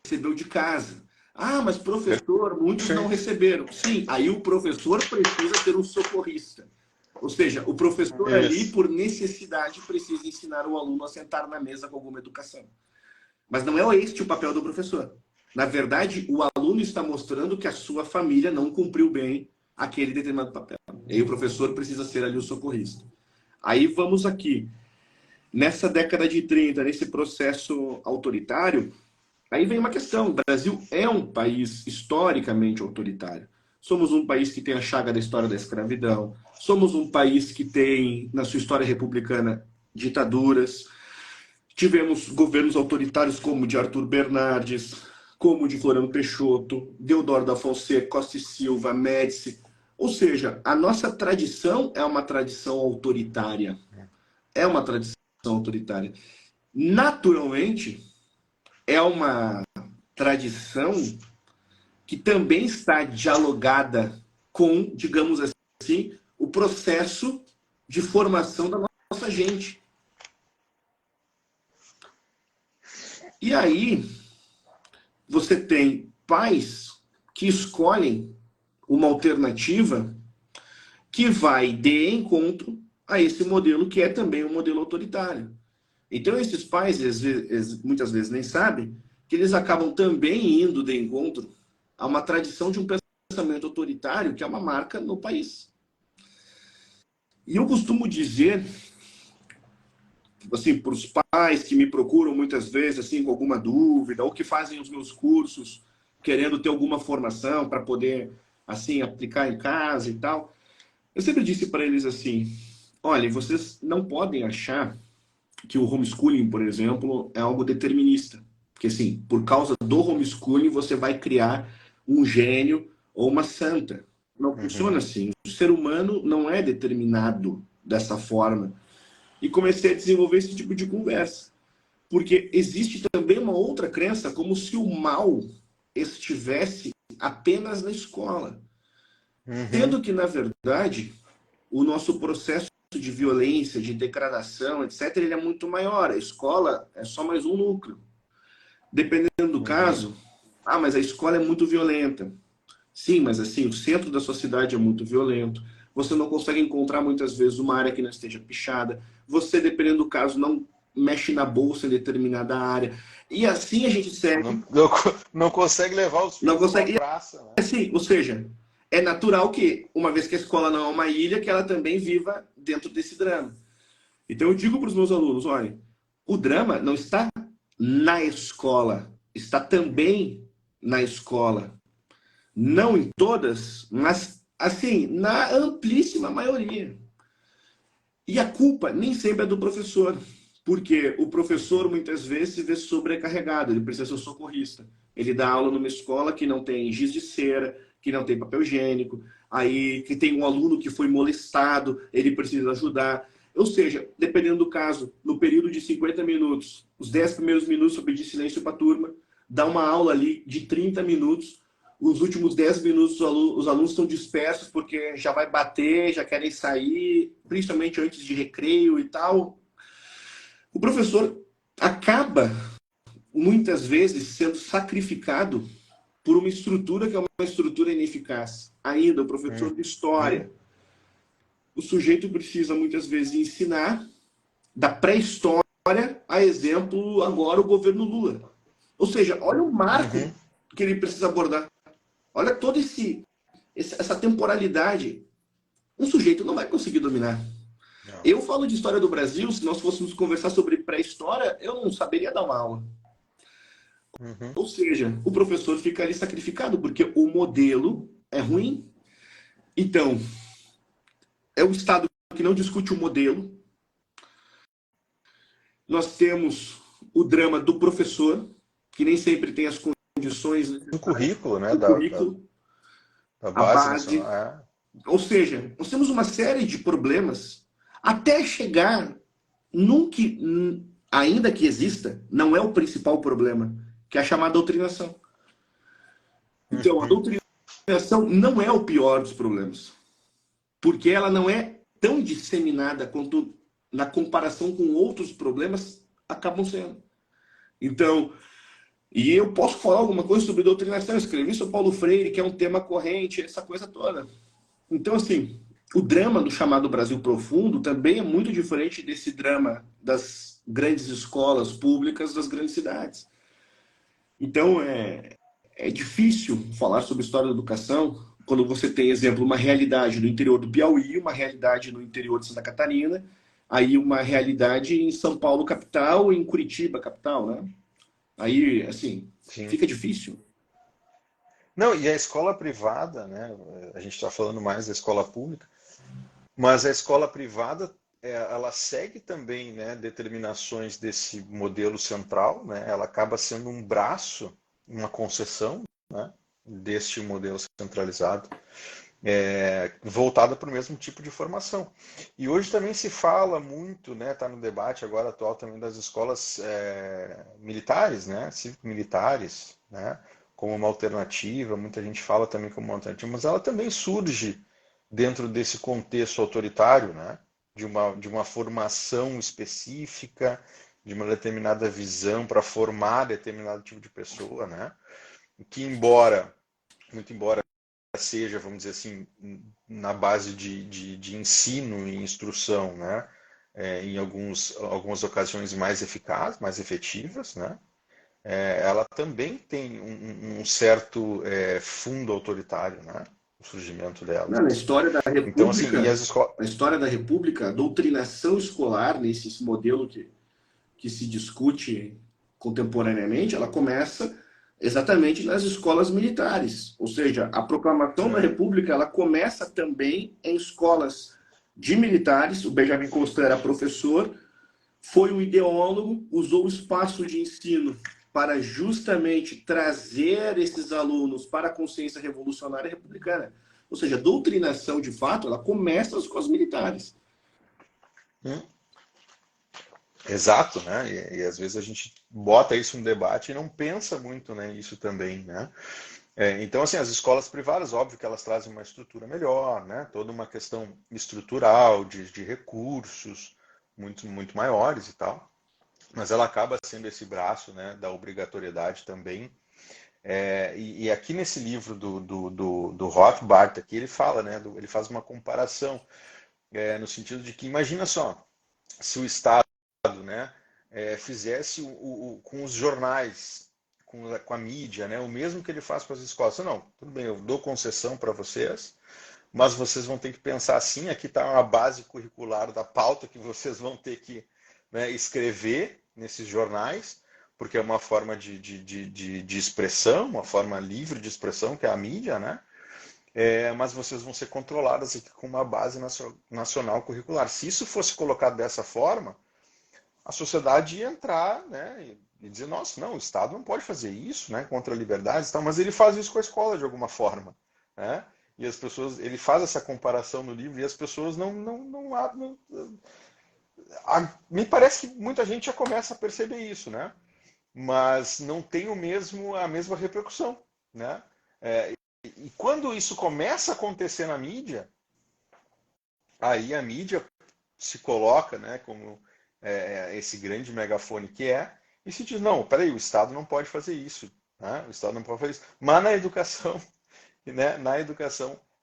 Speaker 3: recebeu de casa. Mas professor, muitos não receberam. Sim, aí o professor precisa ser um socorrista. Ou seja, o professor ali, por necessidade, precisa ensinar o aluno a sentar na mesa com alguma educação. Mas não é este o papel do professor. Na verdade, o aluno está mostrando que a sua família não cumpriu bem aquele determinado papel. E aí o professor precisa ser ali o socorrista. Aí vamos aqui. Nessa década de 30, nesse processo autoritário, aí vem uma questão. O Brasil é um país historicamente autoritário. Somos um país que tem a chaga da história da escravidão. Somos um país que tem, na sua história republicana, ditaduras. Tivemos governos autoritários como o de Arthur Bernardes, como o de Floriano Peixoto, Deodoro da Fonseca, Costa e Silva, Médici. Ou seja, a nossa tradição é uma tradição autoritária. É uma tradição autoritária. Naturalmente, é uma tradição que também está dialogada com, digamos assim, o processo de formação da nossa gente. E aí, você tem pais que escolhem uma alternativa que vai de encontro a esse modelo que é também um modelo autoritário. Então, esses pais, muitas vezes, nem sabem que eles acabam também indo de encontro a uma tradição de um pensamento autoritário que é uma marca no país. E eu costumo dizer, assim, para os pais que me procuram muitas vezes, assim, com alguma dúvida, ou que fazem os meus cursos querendo ter alguma formação para poder, assim, aplicar em casa e tal, eu sempre disse para eles assim, olha, vocês não podem achar que o homeschooling, por exemplo, é algo determinista. Porque, assim, por causa do homeschooling, você vai criar um gênio ou uma santa. Não funciona assim. O ser humano não é determinado dessa forma. E comecei a desenvolver esse tipo de conversa. Porque existe também uma outra crença, como se o mal estivesse apenas na escola. Sendo que, na verdade, o nosso processo de violência, de degradação, etc., ele é muito maior. A escola é só mais um núcleo. Dependendo do caso, mas a escola é muito violenta. Sim, mas assim, o centro da sua cidade é muito violento. Você não consegue encontrar muitas vezes uma área que não esteja pichada. Você, dependendo do caso, não mexe na bolsa em determinada área. E assim a gente segue.
Speaker 2: Não consegue levar os
Speaker 3: Não
Speaker 2: filhos
Speaker 3: consegue.
Speaker 2: para a praça. Né?
Speaker 3: Assim, ou seja, é natural que, uma vez que a escola não é uma ilha, que ela também viva dentro desse drama. Então eu digo para os meus alunos, olha, o drama não está na escola, está também na escola. Não em todas, mas assim, na amplíssima maioria. E a culpa nem sempre é do professor, porque o professor muitas vezes se vê sobrecarregado, ele precisa ser um socorrista. Ele dá aula numa escola que não tem giz de cera, que não tem papel higiênico, aí que tem um aluno que foi molestado, ele precisa ajudar. Ou seja, dependendo do caso, no período de 50 minutos, os 10 primeiros minutos eu pedi silêncio para a turma, dá uma aula ali de 30 minutos, os últimos 10 minutos os alunos estão dispersos porque já vai bater, já querem sair, principalmente antes de recreio e tal. O professor acaba, muitas vezes, sendo sacrificado por uma estrutura que é uma estrutura ineficaz. Ainda, o professor de história. O sujeito precisa, muitas vezes, ensinar da pré-história a exemplo, agora, o governo Lula. Ou seja, olha o marco que ele precisa abordar. Olha toda essa temporalidade. Um sujeito não vai conseguir dominar. Não. Eu falo de história do Brasil, se nós fôssemos conversar sobre pré-história, eu não saberia dar uma aula. Ou seja, o professor fica ali sacrificado, porque o modelo é ruim. Então, é o Estado que não discute o modelo. Nós temos o drama do professor, que nem sempre tem as condições...
Speaker 2: Do currículo, né?
Speaker 3: Do currículo.
Speaker 2: Da base.
Speaker 3: Ou seja, nós temos uma série de problemas até chegar num que, ainda que exista, não é o principal problema, que é a chamada doutrinação. Então, a doutrinação não é o pior dos problemas, porque ela não é tão disseminada quanto na comparação com outros problemas acabam sendo. Então, e eu posso falar alguma coisa sobre doutrinação, eu escrevi sobre Paulo Freire, que é um tema corrente, essa coisa toda. Então, assim, o drama do chamado Brasil Profundo também é muito diferente desse drama das grandes escolas públicas das grandes cidades. Então, é difícil falar sobre história da educação quando você tem, exemplo, uma realidade no interior do Piauí, uma realidade no interior de Santa Catarina, aí uma realidade em São Paulo, capital, e em Curitiba, capital, né? Aí, assim, fica difícil.
Speaker 2: Não, e a escola privada, né? A gente está falando mais da escola pública, mas a escola privada, ela segue também, né, determinações desse modelo central, né? Ela acaba sendo um braço, uma concessão, né, deste modelo centralizado, voltada para o mesmo tipo de formação. E hoje também se fala muito, né, está no debate agora atual também das escolas militares, né, cívico-militares, né, como uma alternativa, muita gente fala também como uma alternativa, mas ela também surge dentro desse contexto autoritário, né? De uma formação específica, de uma determinada visão para formar determinado tipo de pessoa, né? Que muito embora seja, vamos dizer assim, na base de ensino e instrução, né? Em algumas ocasiões mais eficazes, mais efetivas, né? Ela também tem um certo fundo autoritário, né? O surgimento dela.
Speaker 3: Na história da
Speaker 2: Então, assim, e
Speaker 3: República,
Speaker 2: as escolas.
Speaker 3: na história da República, a doutrinação escolar, nesse modelo que se discute contemporaneamente, ela começa exatamente nas escolas militares. Ou seja, a proclamação da República, ela começa também em escolas de militares. O Benjamin Constant era professor, foi um ideólogo, usou o espaço de ensino para justamente trazer esses alunos para a consciência revolucionária republicana. Ou seja, a doutrinação, de fato, ela começa nas escolas militares.
Speaker 2: Exato, né? E às vezes a gente bota isso no debate e não pensa muito, né, isso também, né? Então, assim, as escolas privadas, óbvio que elas trazem uma estrutura melhor, né? Toda uma questão estrutural, de recursos muito maiores e tal. Mas ela acaba sendo esse braço, né, da obrigatoriedade também. E aqui nesse livro do Rothbard, aqui ele fala, né, ele faz uma comparação, no sentido de que, imagina só, se o Estado, né, fizesse com os jornais, com a mídia, né, o mesmo que ele faz com as escolas. Não, tudo bem, eu dou concessão para vocês, mas vocês vão ter que pensar assim, aqui está uma base curricular da pauta que vocês vão ter que, né, escrever nesses jornais, porque é uma forma de expressão, uma forma livre de expressão, que é a mídia, né? Mas vocês vão ser controladas aqui com uma base nacional curricular. Se isso fosse colocado dessa forma, a sociedade ia entrar, né, e dizer, nossa, não, o Estado não pode fazer isso, né, contra a liberdade e tal, mas ele faz isso com a escola de alguma forma, né? E as pessoas, ele faz essa comparação no livro e as pessoas me parece que muita gente já começa a perceber isso, né? Mas não tem a mesma repercussão, né? E quando isso começa a acontecer na mídia, aí a mídia se coloca, né, como esse grande megafone que e se diz, não, peraí, o Estado não pode fazer isso, né? O Estado não pode fazer isso. Mas na educação, né,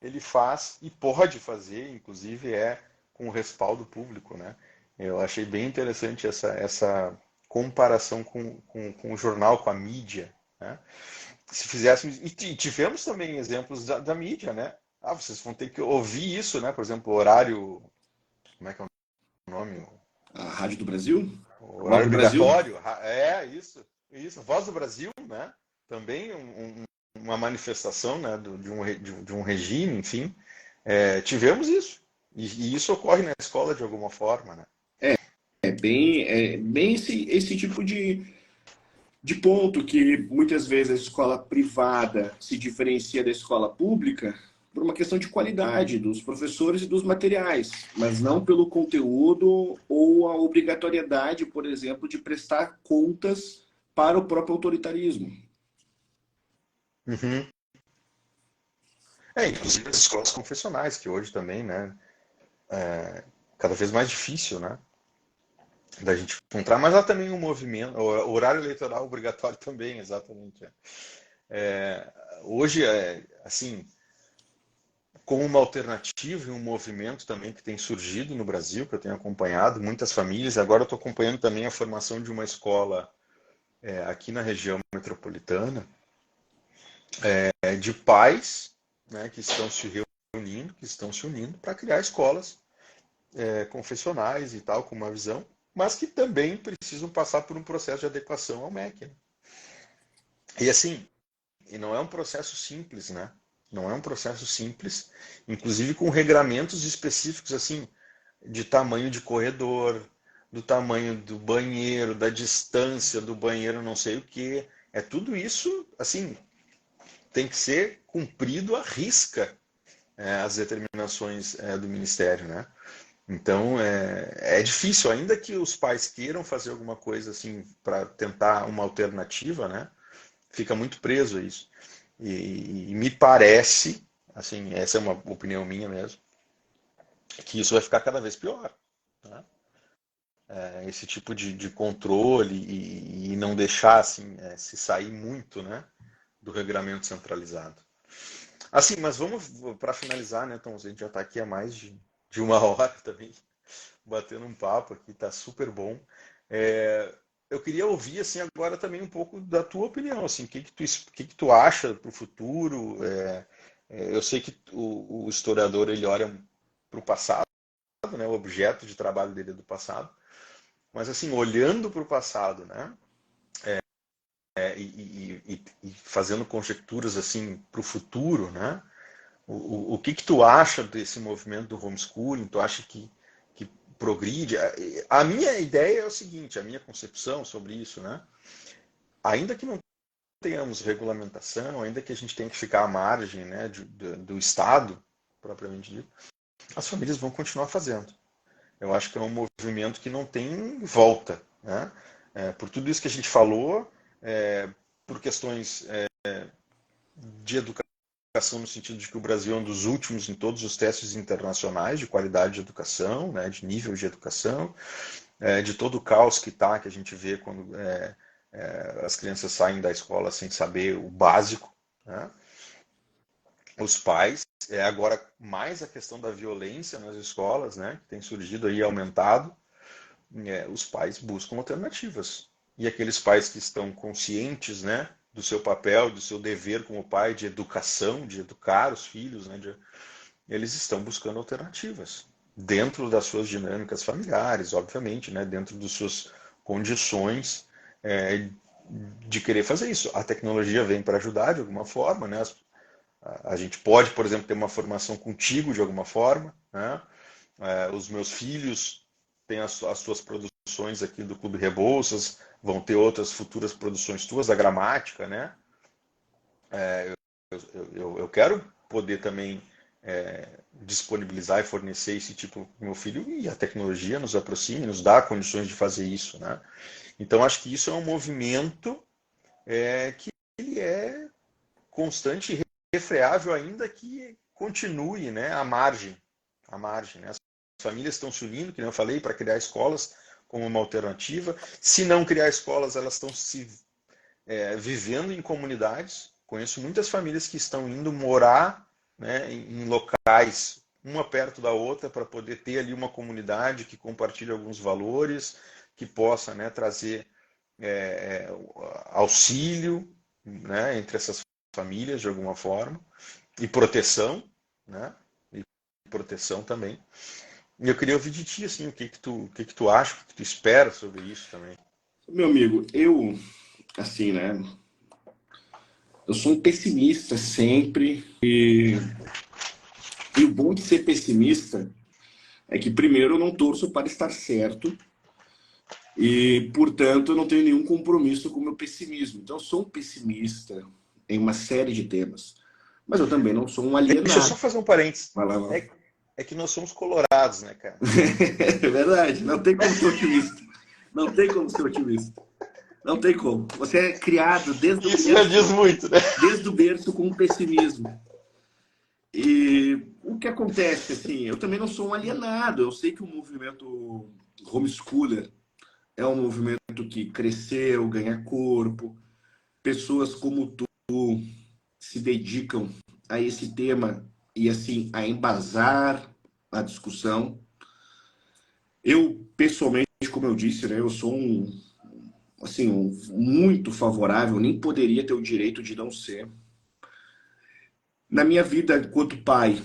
Speaker 2: ele faz e pode fazer, inclusive com o respaldo público, né? Eu achei bem interessante essa comparação com o jornal, com a mídia, né? Se fizéssemos, e tivemos também exemplos da mídia, né? Vocês vão ter que ouvir isso, né? Por exemplo, o horário, como é que é o nome?
Speaker 3: A Rádio do Brasil?
Speaker 2: O
Speaker 3: Voz
Speaker 2: horário
Speaker 3: do Brasil?
Speaker 2: obrigatório, isso. Voz do Brasil, né? Também uma manifestação, né, de um regime, enfim. Tivemos isso. E isso ocorre na escola de alguma forma, né?
Speaker 3: É bem esse tipo de ponto que muitas vezes a escola privada se diferencia da escola pública por uma questão de qualidade dos professores e dos materiais, mas não pelo conteúdo ou a obrigatoriedade, por exemplo, de prestar contas para o próprio autoritarismo.
Speaker 2: Uhum. Inclusive as escolas confessionais, que hoje também, né, cada vez mais difícil, né, da gente encontrar, mas há também um movimento, o horário eleitoral obrigatório também, exatamente. Hoje, assim, como uma alternativa e um movimento também que tem surgido no Brasil, que eu tenho acompanhado, muitas famílias, agora eu estou acompanhando também a formação de uma escola aqui na região metropolitana, de pais, né, que estão se unindo para criar escolas confessionais e tal, com uma visão, mas que também precisam passar por um processo de adequação ao MEC. Né? E assim, e não é um processo simples, né? Não é um processo simples, inclusive com regramentos específicos, assim, de tamanho de corredor, do tamanho do banheiro, da distância do banheiro, não sei o que. Tudo isso, assim, tem que ser cumprido à risca, as determinações do Ministério, né? Então é difícil, ainda que os pais queiram fazer alguma coisa assim para tentar uma alternativa, né? fica muito preso a isso. E me parece, assim, essa é uma opinião minha mesmo, que isso vai ficar cada vez pior, né? Esse tipo de controle e não deixar assim, se sair muito, né, do regramento centralizado. Assim, mas vamos para finalizar, né, Tom? A gente já está aqui há mais de uma hora também, batendo um papo aqui, tá super bom. Eu queria ouvir assim agora também um pouco da tua opinião, assim, o que que tu acha para o futuro? Eu sei que o historiador ele olha para o passado, né, o objeto de trabalho dele é do passado, mas assim olhando para o passado, né, e fazendo conjecturas assim para o futuro, né? O que tu acha desse movimento do homeschooling? Tu acha que progride? A minha ideia é o seguinte, a minha concepção sobre isso, né? Ainda que não tenhamos regulamentação, ainda que a gente tenha que ficar à margem, né, do Estado, propriamente dito, as famílias vão continuar fazendo. Eu acho que é um movimento que não tem volta, né? Por tudo isso que a gente falou, por questões de educação, no sentido de que o Brasil é um dos últimos em todos os testes internacionais de qualidade de educação, né, de nível de educação, de todo o caos que a gente vê quando as crianças saem da escola sem saber o básico, né? Os pais, agora mais a questão da violência nas escolas, né, que tem surgido aí, aumentado, os pais buscam alternativas. E aqueles pais que estão conscientes, né, do seu papel, do seu dever como pai de educação, de educar os filhos, né, eles estão buscando alternativas dentro das suas dinâmicas familiares, obviamente, né, dentro das suas condições de querer fazer isso. A tecnologia vem para ajudar de alguma forma, né? A gente pode, por exemplo, ter uma formação contigo de alguma forma, né? Os meus filhos têm as suas produções aqui do Clube Rebouças, vão ter outras futuras produções tuas, da gramática, né? Eu quero poder também disponibilizar e fornecer esse tipo para o meu filho, e a tecnologia nos aproxima, nos dá condições de fazer isso, né? Então, acho que isso é um movimento que ele é constante e refreável, ainda que continue, né, à margem, né? As famílias estão se unindo, como eu falei, para criar escolas como uma alternativa. Se não criar escolas, elas estão se vivendo em comunidades. Conheço muitas famílias que estão indo morar, né, em locais, uma perto da outra, para poder ter ali uma comunidade que compartilhe alguns valores, que possa, né, trazer auxílio, né, entre essas famílias de alguma forma, e proteção, né, e proteção também. E eu queria ouvir de ti, assim, o que que tu acha, o que que tu espera sobre isso também.
Speaker 3: Meu amigo, assim, né? Eu sou um pessimista sempre. E o bom de ser pessimista é que, primeiro, eu não torço para estar certo e, portanto, eu não tenho nenhum compromisso com o meu pessimismo. Então, eu sou um pessimista em uma série de temas. Mas eu também não sou um
Speaker 2: Deixa eu só
Speaker 3: alienado.
Speaker 2: fazer um parênteses.
Speaker 3: Vai lá, vai lá.
Speaker 2: É que nós somos colorados, né, cara?
Speaker 3: É verdade, não tem como ser otimista. Não tem como ser otimista. Não tem como. Você é criado
Speaker 2: Isso já diz muito, né?
Speaker 3: desde o berço com um pessimismo. E o que acontece, assim, eu também não sou um alienado. Eu sei que o movimento homeschooler é um movimento que cresceu, ganha corpo. Pessoas como tu se dedicam a esse tema e, assim, a embasar a discussão. Eu, pessoalmente, como eu disse, né, eu sou muito favorável, nem poderia ter o direito de não ser. Na minha vida, enquanto pai,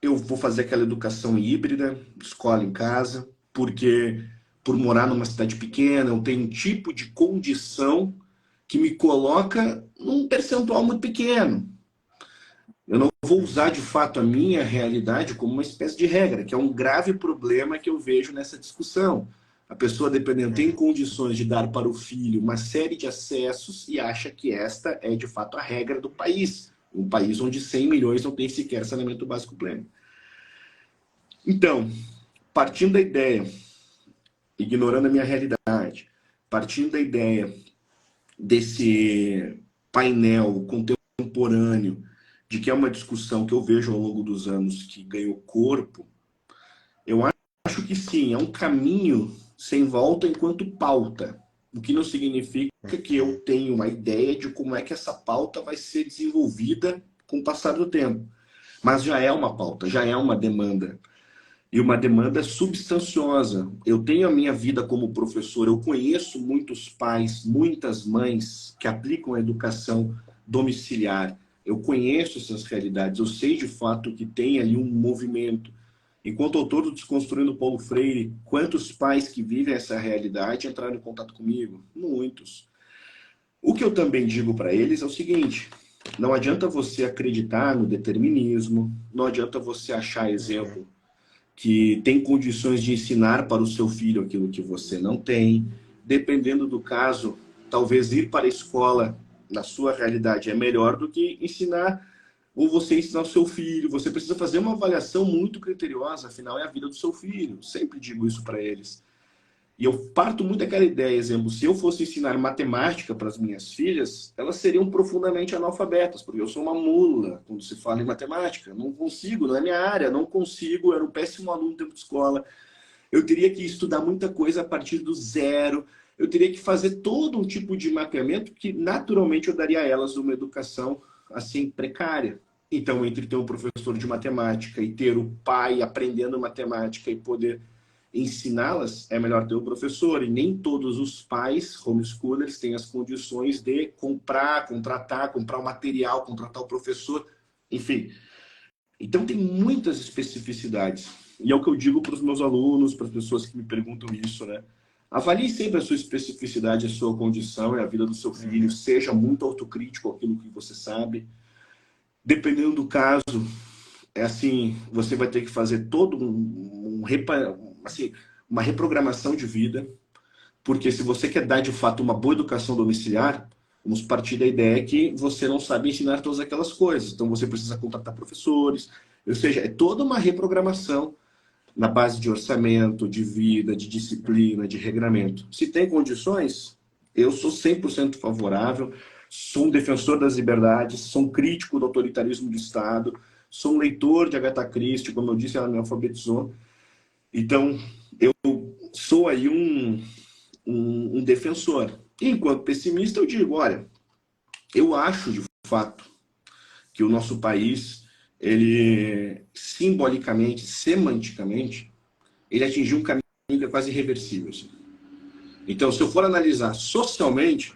Speaker 3: eu vou fazer aquela educação híbrida, escola em casa, porque por morar numa cidade pequena, eu tenho um tipo de condição que me coloca num percentual muito pequeno. Eu não vou usar de fato a minha realidade como uma espécie de regra, que é um grave problema que eu vejo nessa discussão. A pessoa, dependendo, tem condições de dar para o filho uma série de acessos e acha que esta é de fato a regra do país. Um país onde 100 milhões não tem sequer saneamento básico pleno. Então, partindo da ideia, ignorando a minha realidade, partindo da ideia painel contemporâneo, de que é uma discussão que eu vejo ao longo dos anos que ganhou corpo, eu acho que sim, é um caminho sem volta enquanto pauta. O que não significa que eu tenho uma ideia de como é que essa pauta vai ser desenvolvida com o passar do tempo. Mas já é uma pauta, já é uma demanda. E uma demanda substanciosa. Eu tenho a minha vida como professor, eu conheço muitos pais, muitas mães que aplicam a educação domiciliar. Eu conheço essas realidades, eu sei de fato que tem ali um movimento. Enquanto autor do Desconstruindo Paulo Freire, quantos pais que vivem essa realidade entraram em contato comigo? Muitos. O que eu também digo para eles é o seguinte: não adianta você acreditar no determinismo, não adianta você achar exemplo que tem condições de ensinar para o seu filho aquilo que você não tem. Dependendo do caso, talvez ir para a escola, na sua realidade, é melhor do que ensinar, ou você ensinar o seu filho. Você precisa fazer uma avaliação muito criteriosa, afinal é a vida do seu filho. Sempre digo isso para eles. E eu parto muito daquela ideia, exemplo, se eu fosse ensinar matemática para as minhas filhas, elas seriam profundamente analfabetas, porque eu sou uma mula quando se fala em matemática. Não consigo, não é minha área, não consigo, eu era um péssimo aluno no tempo de escola. Eu teria que estudar muita coisa a partir do zero, eu teria que fazer todo um tipo de mapeamento que naturalmente eu daria a elas uma educação assim precária. Então, entre ter um professor de matemática e ter o pai aprendendo matemática e poder ensiná-las, é melhor ter o professor. E nem todos os pais homeschoolers têm as condições de comprar, contratar, comprar o material, contratar o professor, enfim. Então tem muitas especificidades. E é o que eu digo para os meus alunos, para as pessoas que me perguntam isso, né? Avalie sempre a sua especificidade, a sua condição e a vida do seu filho. Seja muito autocrítico com aquilo que você sabe. Dependendo do caso, é assim, você vai ter que fazer todo assim, uma reprogramação de vida, porque se você quer dar de fato uma boa educação domiciliar, vamos partir da ideia que você não sabe ensinar todas aquelas coisas, então você precisa contratar professores, ou seja, é toda uma reprogramação na base de orçamento, de vida, de disciplina, de regramento. Se tem condições, eu sou 100% favorável, sou um defensor das liberdades, sou um crítico do autoritarismo do Estado, sou um leitor de Agatha Christie, como eu disse, ela me alfabetizou. Então, eu sou aí um defensor. E, enquanto pessimista, eu digo, olha, eu acho, de fato, que o nosso país, ele, simbolicamente, semanticamente, ele atingiu um caminho que é quase irreversível. Assim. Então, se eu for analisar socialmente,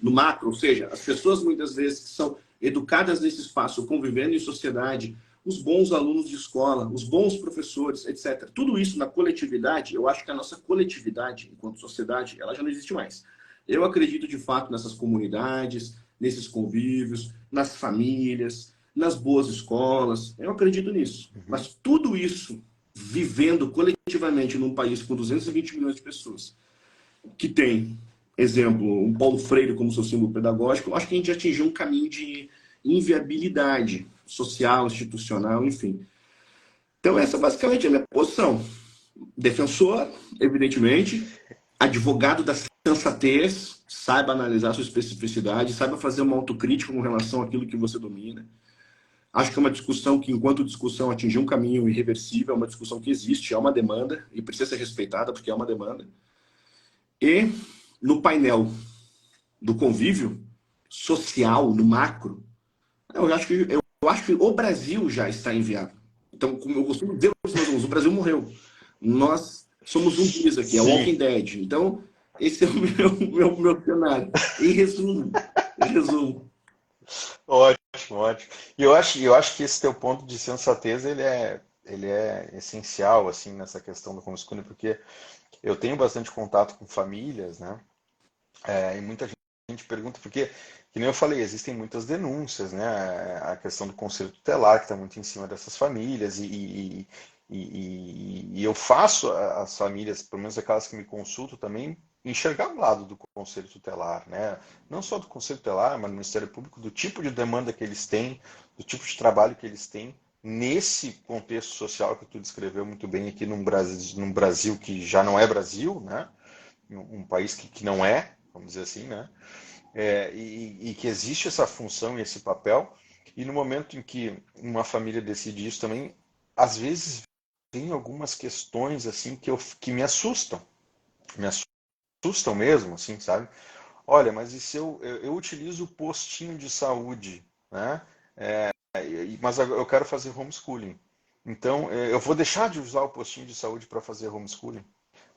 Speaker 3: no macro, ou seja, as pessoas muitas vezes que são educadas nesse espaço, convivendo em sociedade, os bons alunos de escola, os bons professores, etc. Tudo isso na coletividade, eu acho que a nossa coletividade, enquanto sociedade, ela já não existe mais. Eu acredito, de fato, nessas comunidades, nesses convívios, nas famílias, nas boas escolas. Eu acredito nisso. Mas tudo isso, vivendo coletivamente num país com 220 milhões de pessoas, que tem, exemplo, um Paulo Freire como seu símbolo pedagógico, eu acho que a gente atingiu um caminho de inviabilidade social, institucional, enfim. Então essa basicamente é a minha posição. Defensor, evidentemente, advogado da sensatez, saiba analisar a sua especificidade, saiba fazer uma autocrítica com relação àquilo que você domina. Acho que é uma discussão que, enquanto discussão, atingiu um caminho irreversível, é uma discussão que existe, é uma demanda, e precisa ser respeitada porque é uma demanda. E no painel do convívio social, no macro, eu acho que o Brasil já está inviável. Então, como eu costumo dizer para os meus alunos, o Brasil morreu. Nós somos zumbis aqui, é o Walking Dead. Então, esse é o meu cenário. Em resumo.
Speaker 2: Ótimo, ótimo. E eu acho que esse teu ponto de sensatez, ele é essencial, assim, nessa questão do homeschooling, porque eu tenho bastante contato com famílias, né? E muita gente pergunta, porque, que nem eu falei, existem muitas denúncias, né? A questão do conselho tutelar, que está muito em cima dessas famílias, e eu faço as famílias, pelo menos aquelas que me consultam também, enxergar o lado do conselho tutelar, né? Não só do conselho tutelar, mas do Ministério Público, do tipo de demanda que eles têm, do tipo de trabalho que eles têm, nesse contexto social que tu descreveu muito bem aqui num Brasil que já não é Brasil, né? Um país que não é, vamos dizer assim, né? e que existe essa função e esse papel, e no momento em que uma família decide isso também, às vezes tem algumas questões assim que me assustam mesmo, assim, sabe? Olha, mas e se eu utilizo o postinho de saúde, né? Mas eu quero fazer homeschooling. Então, eu vou deixar de usar o postinho de saúde para fazer homeschooling.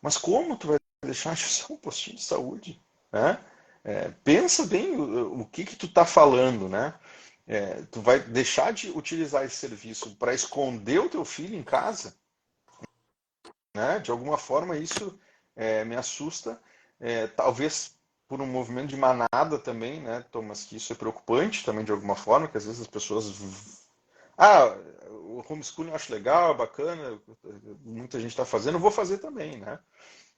Speaker 2: Mas como tu vai deixar de usar um postinho de saúde? Né? Pensa bem o que tu está falando, né? Tu vai deixar de utilizar esse serviço para esconder o teu filho em casa? Né? De alguma forma isso me assusta, talvez por um movimento de manada também, né, Thomas, que isso é preocupante também de alguma forma, que às vezes as pessoas... o homeschooling eu acho legal, bacana, muita gente está fazendo, eu vou fazer também, né?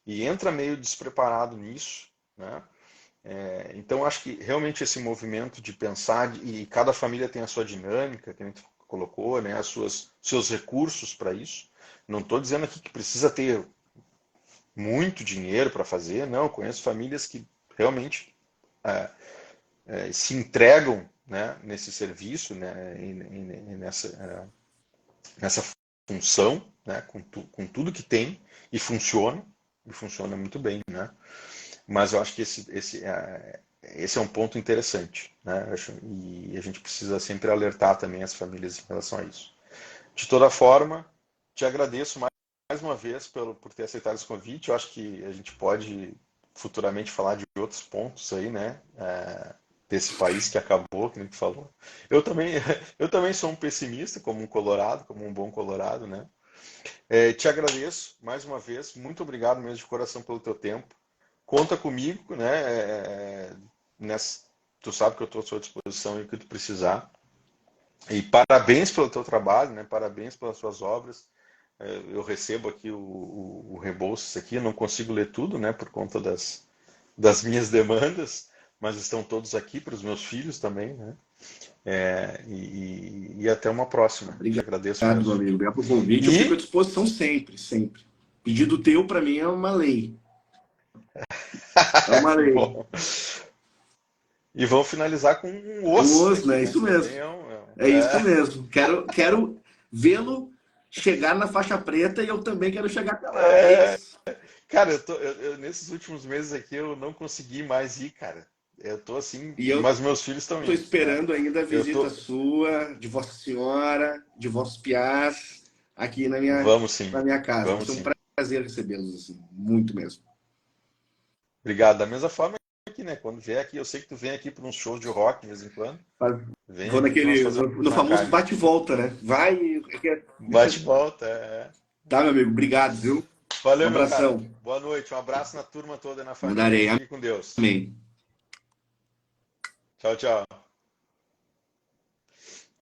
Speaker 2: E entra meio despreparado nisso, né? Então acho que realmente esse movimento de pensar, e cada família tem a sua dinâmica, que a gente colocou, né, seus recursos para isso. Não estou dizendo aqui que precisa ter muito dinheiro para fazer, não. Eu conheço famílias que realmente se entregam, né, nesse serviço, né, e nessa função, né, com tudo que tem, e funciona muito bem, né? Mas eu acho que esse é um ponto interessante, né? E a gente precisa sempre alertar também as famílias em relação a isso. De toda forma, te agradeço mais uma vez por ter aceitado esse convite. Eu acho que a gente pode futuramente falar de outros pontos aí, né? Desse país que acabou, que a gente falou. Eu também, eu também sou um pessimista, como um colorado, como um bom colorado, né? Te agradeço mais uma vez. Muito obrigado mesmo de coração pelo teu tempo. Conta comigo, né? Tu sabe que eu estou à sua disposição e o que tu precisar. E parabéns pelo teu trabalho, né? Parabéns pelas suas obras. Eu recebo aqui o Rebouças aqui, eu não consigo ler tudo, né? Por conta das minhas demandas, mas estão todos aqui para os meus filhos também, né? E até uma próxima. Te agradeço
Speaker 3: Obrigado, meu
Speaker 2: mesmo.
Speaker 3: amigo. Obrigado pelo convite. Eu fico à disposição sempre, sempre. Pedido teu, para mim, é uma lei. É uma lei.
Speaker 2: Bom. E vamos finalizar com um osso
Speaker 3: Osso,
Speaker 2: aqui,
Speaker 3: né?
Speaker 2: né?
Speaker 3: Isso mesmo.
Speaker 2: É
Speaker 3: Isso mesmo. Quero vê-lo chegar na faixa preta e eu também quero chegar até lá. É isso.
Speaker 2: Cara, nesses últimos meses aqui eu não consegui mais ir, cara. Eu tô assim,
Speaker 3: E eu
Speaker 2: mas meus filhos estão
Speaker 3: estou
Speaker 2: indo, né?
Speaker 3: esperando ainda a
Speaker 2: Eu
Speaker 3: visita
Speaker 2: tô.
Speaker 3: sua, de Vossa Senhora, de vossos piás, aqui
Speaker 2: Vamos sim,
Speaker 3: na minha casa. Vai
Speaker 2: vamos
Speaker 3: ser um
Speaker 2: sim.
Speaker 3: prazer recebê-los, assim, muito mesmo.
Speaker 2: Obrigado. Da mesma forma aqui, né? Quando vier aqui, eu sei que tu vem aqui para uns shows de rock de vez em quando. Vem
Speaker 3: Vou
Speaker 2: aqui para nós
Speaker 3: naquele,
Speaker 2: fazer
Speaker 3: no
Speaker 2: uma
Speaker 3: famoso
Speaker 2: carne.
Speaker 3: bate-volta, né? Vai.
Speaker 2: Bate e volta.
Speaker 3: Tá, meu amigo, obrigado, viu? Um
Speaker 2: Valeu, meu cara.
Speaker 3: abração.
Speaker 2: Boa noite. Um abraço na turma toda e na família.
Speaker 3: Mandarei.
Speaker 2: Fique com Deus.
Speaker 3: Amém.
Speaker 2: Tchau, tchau.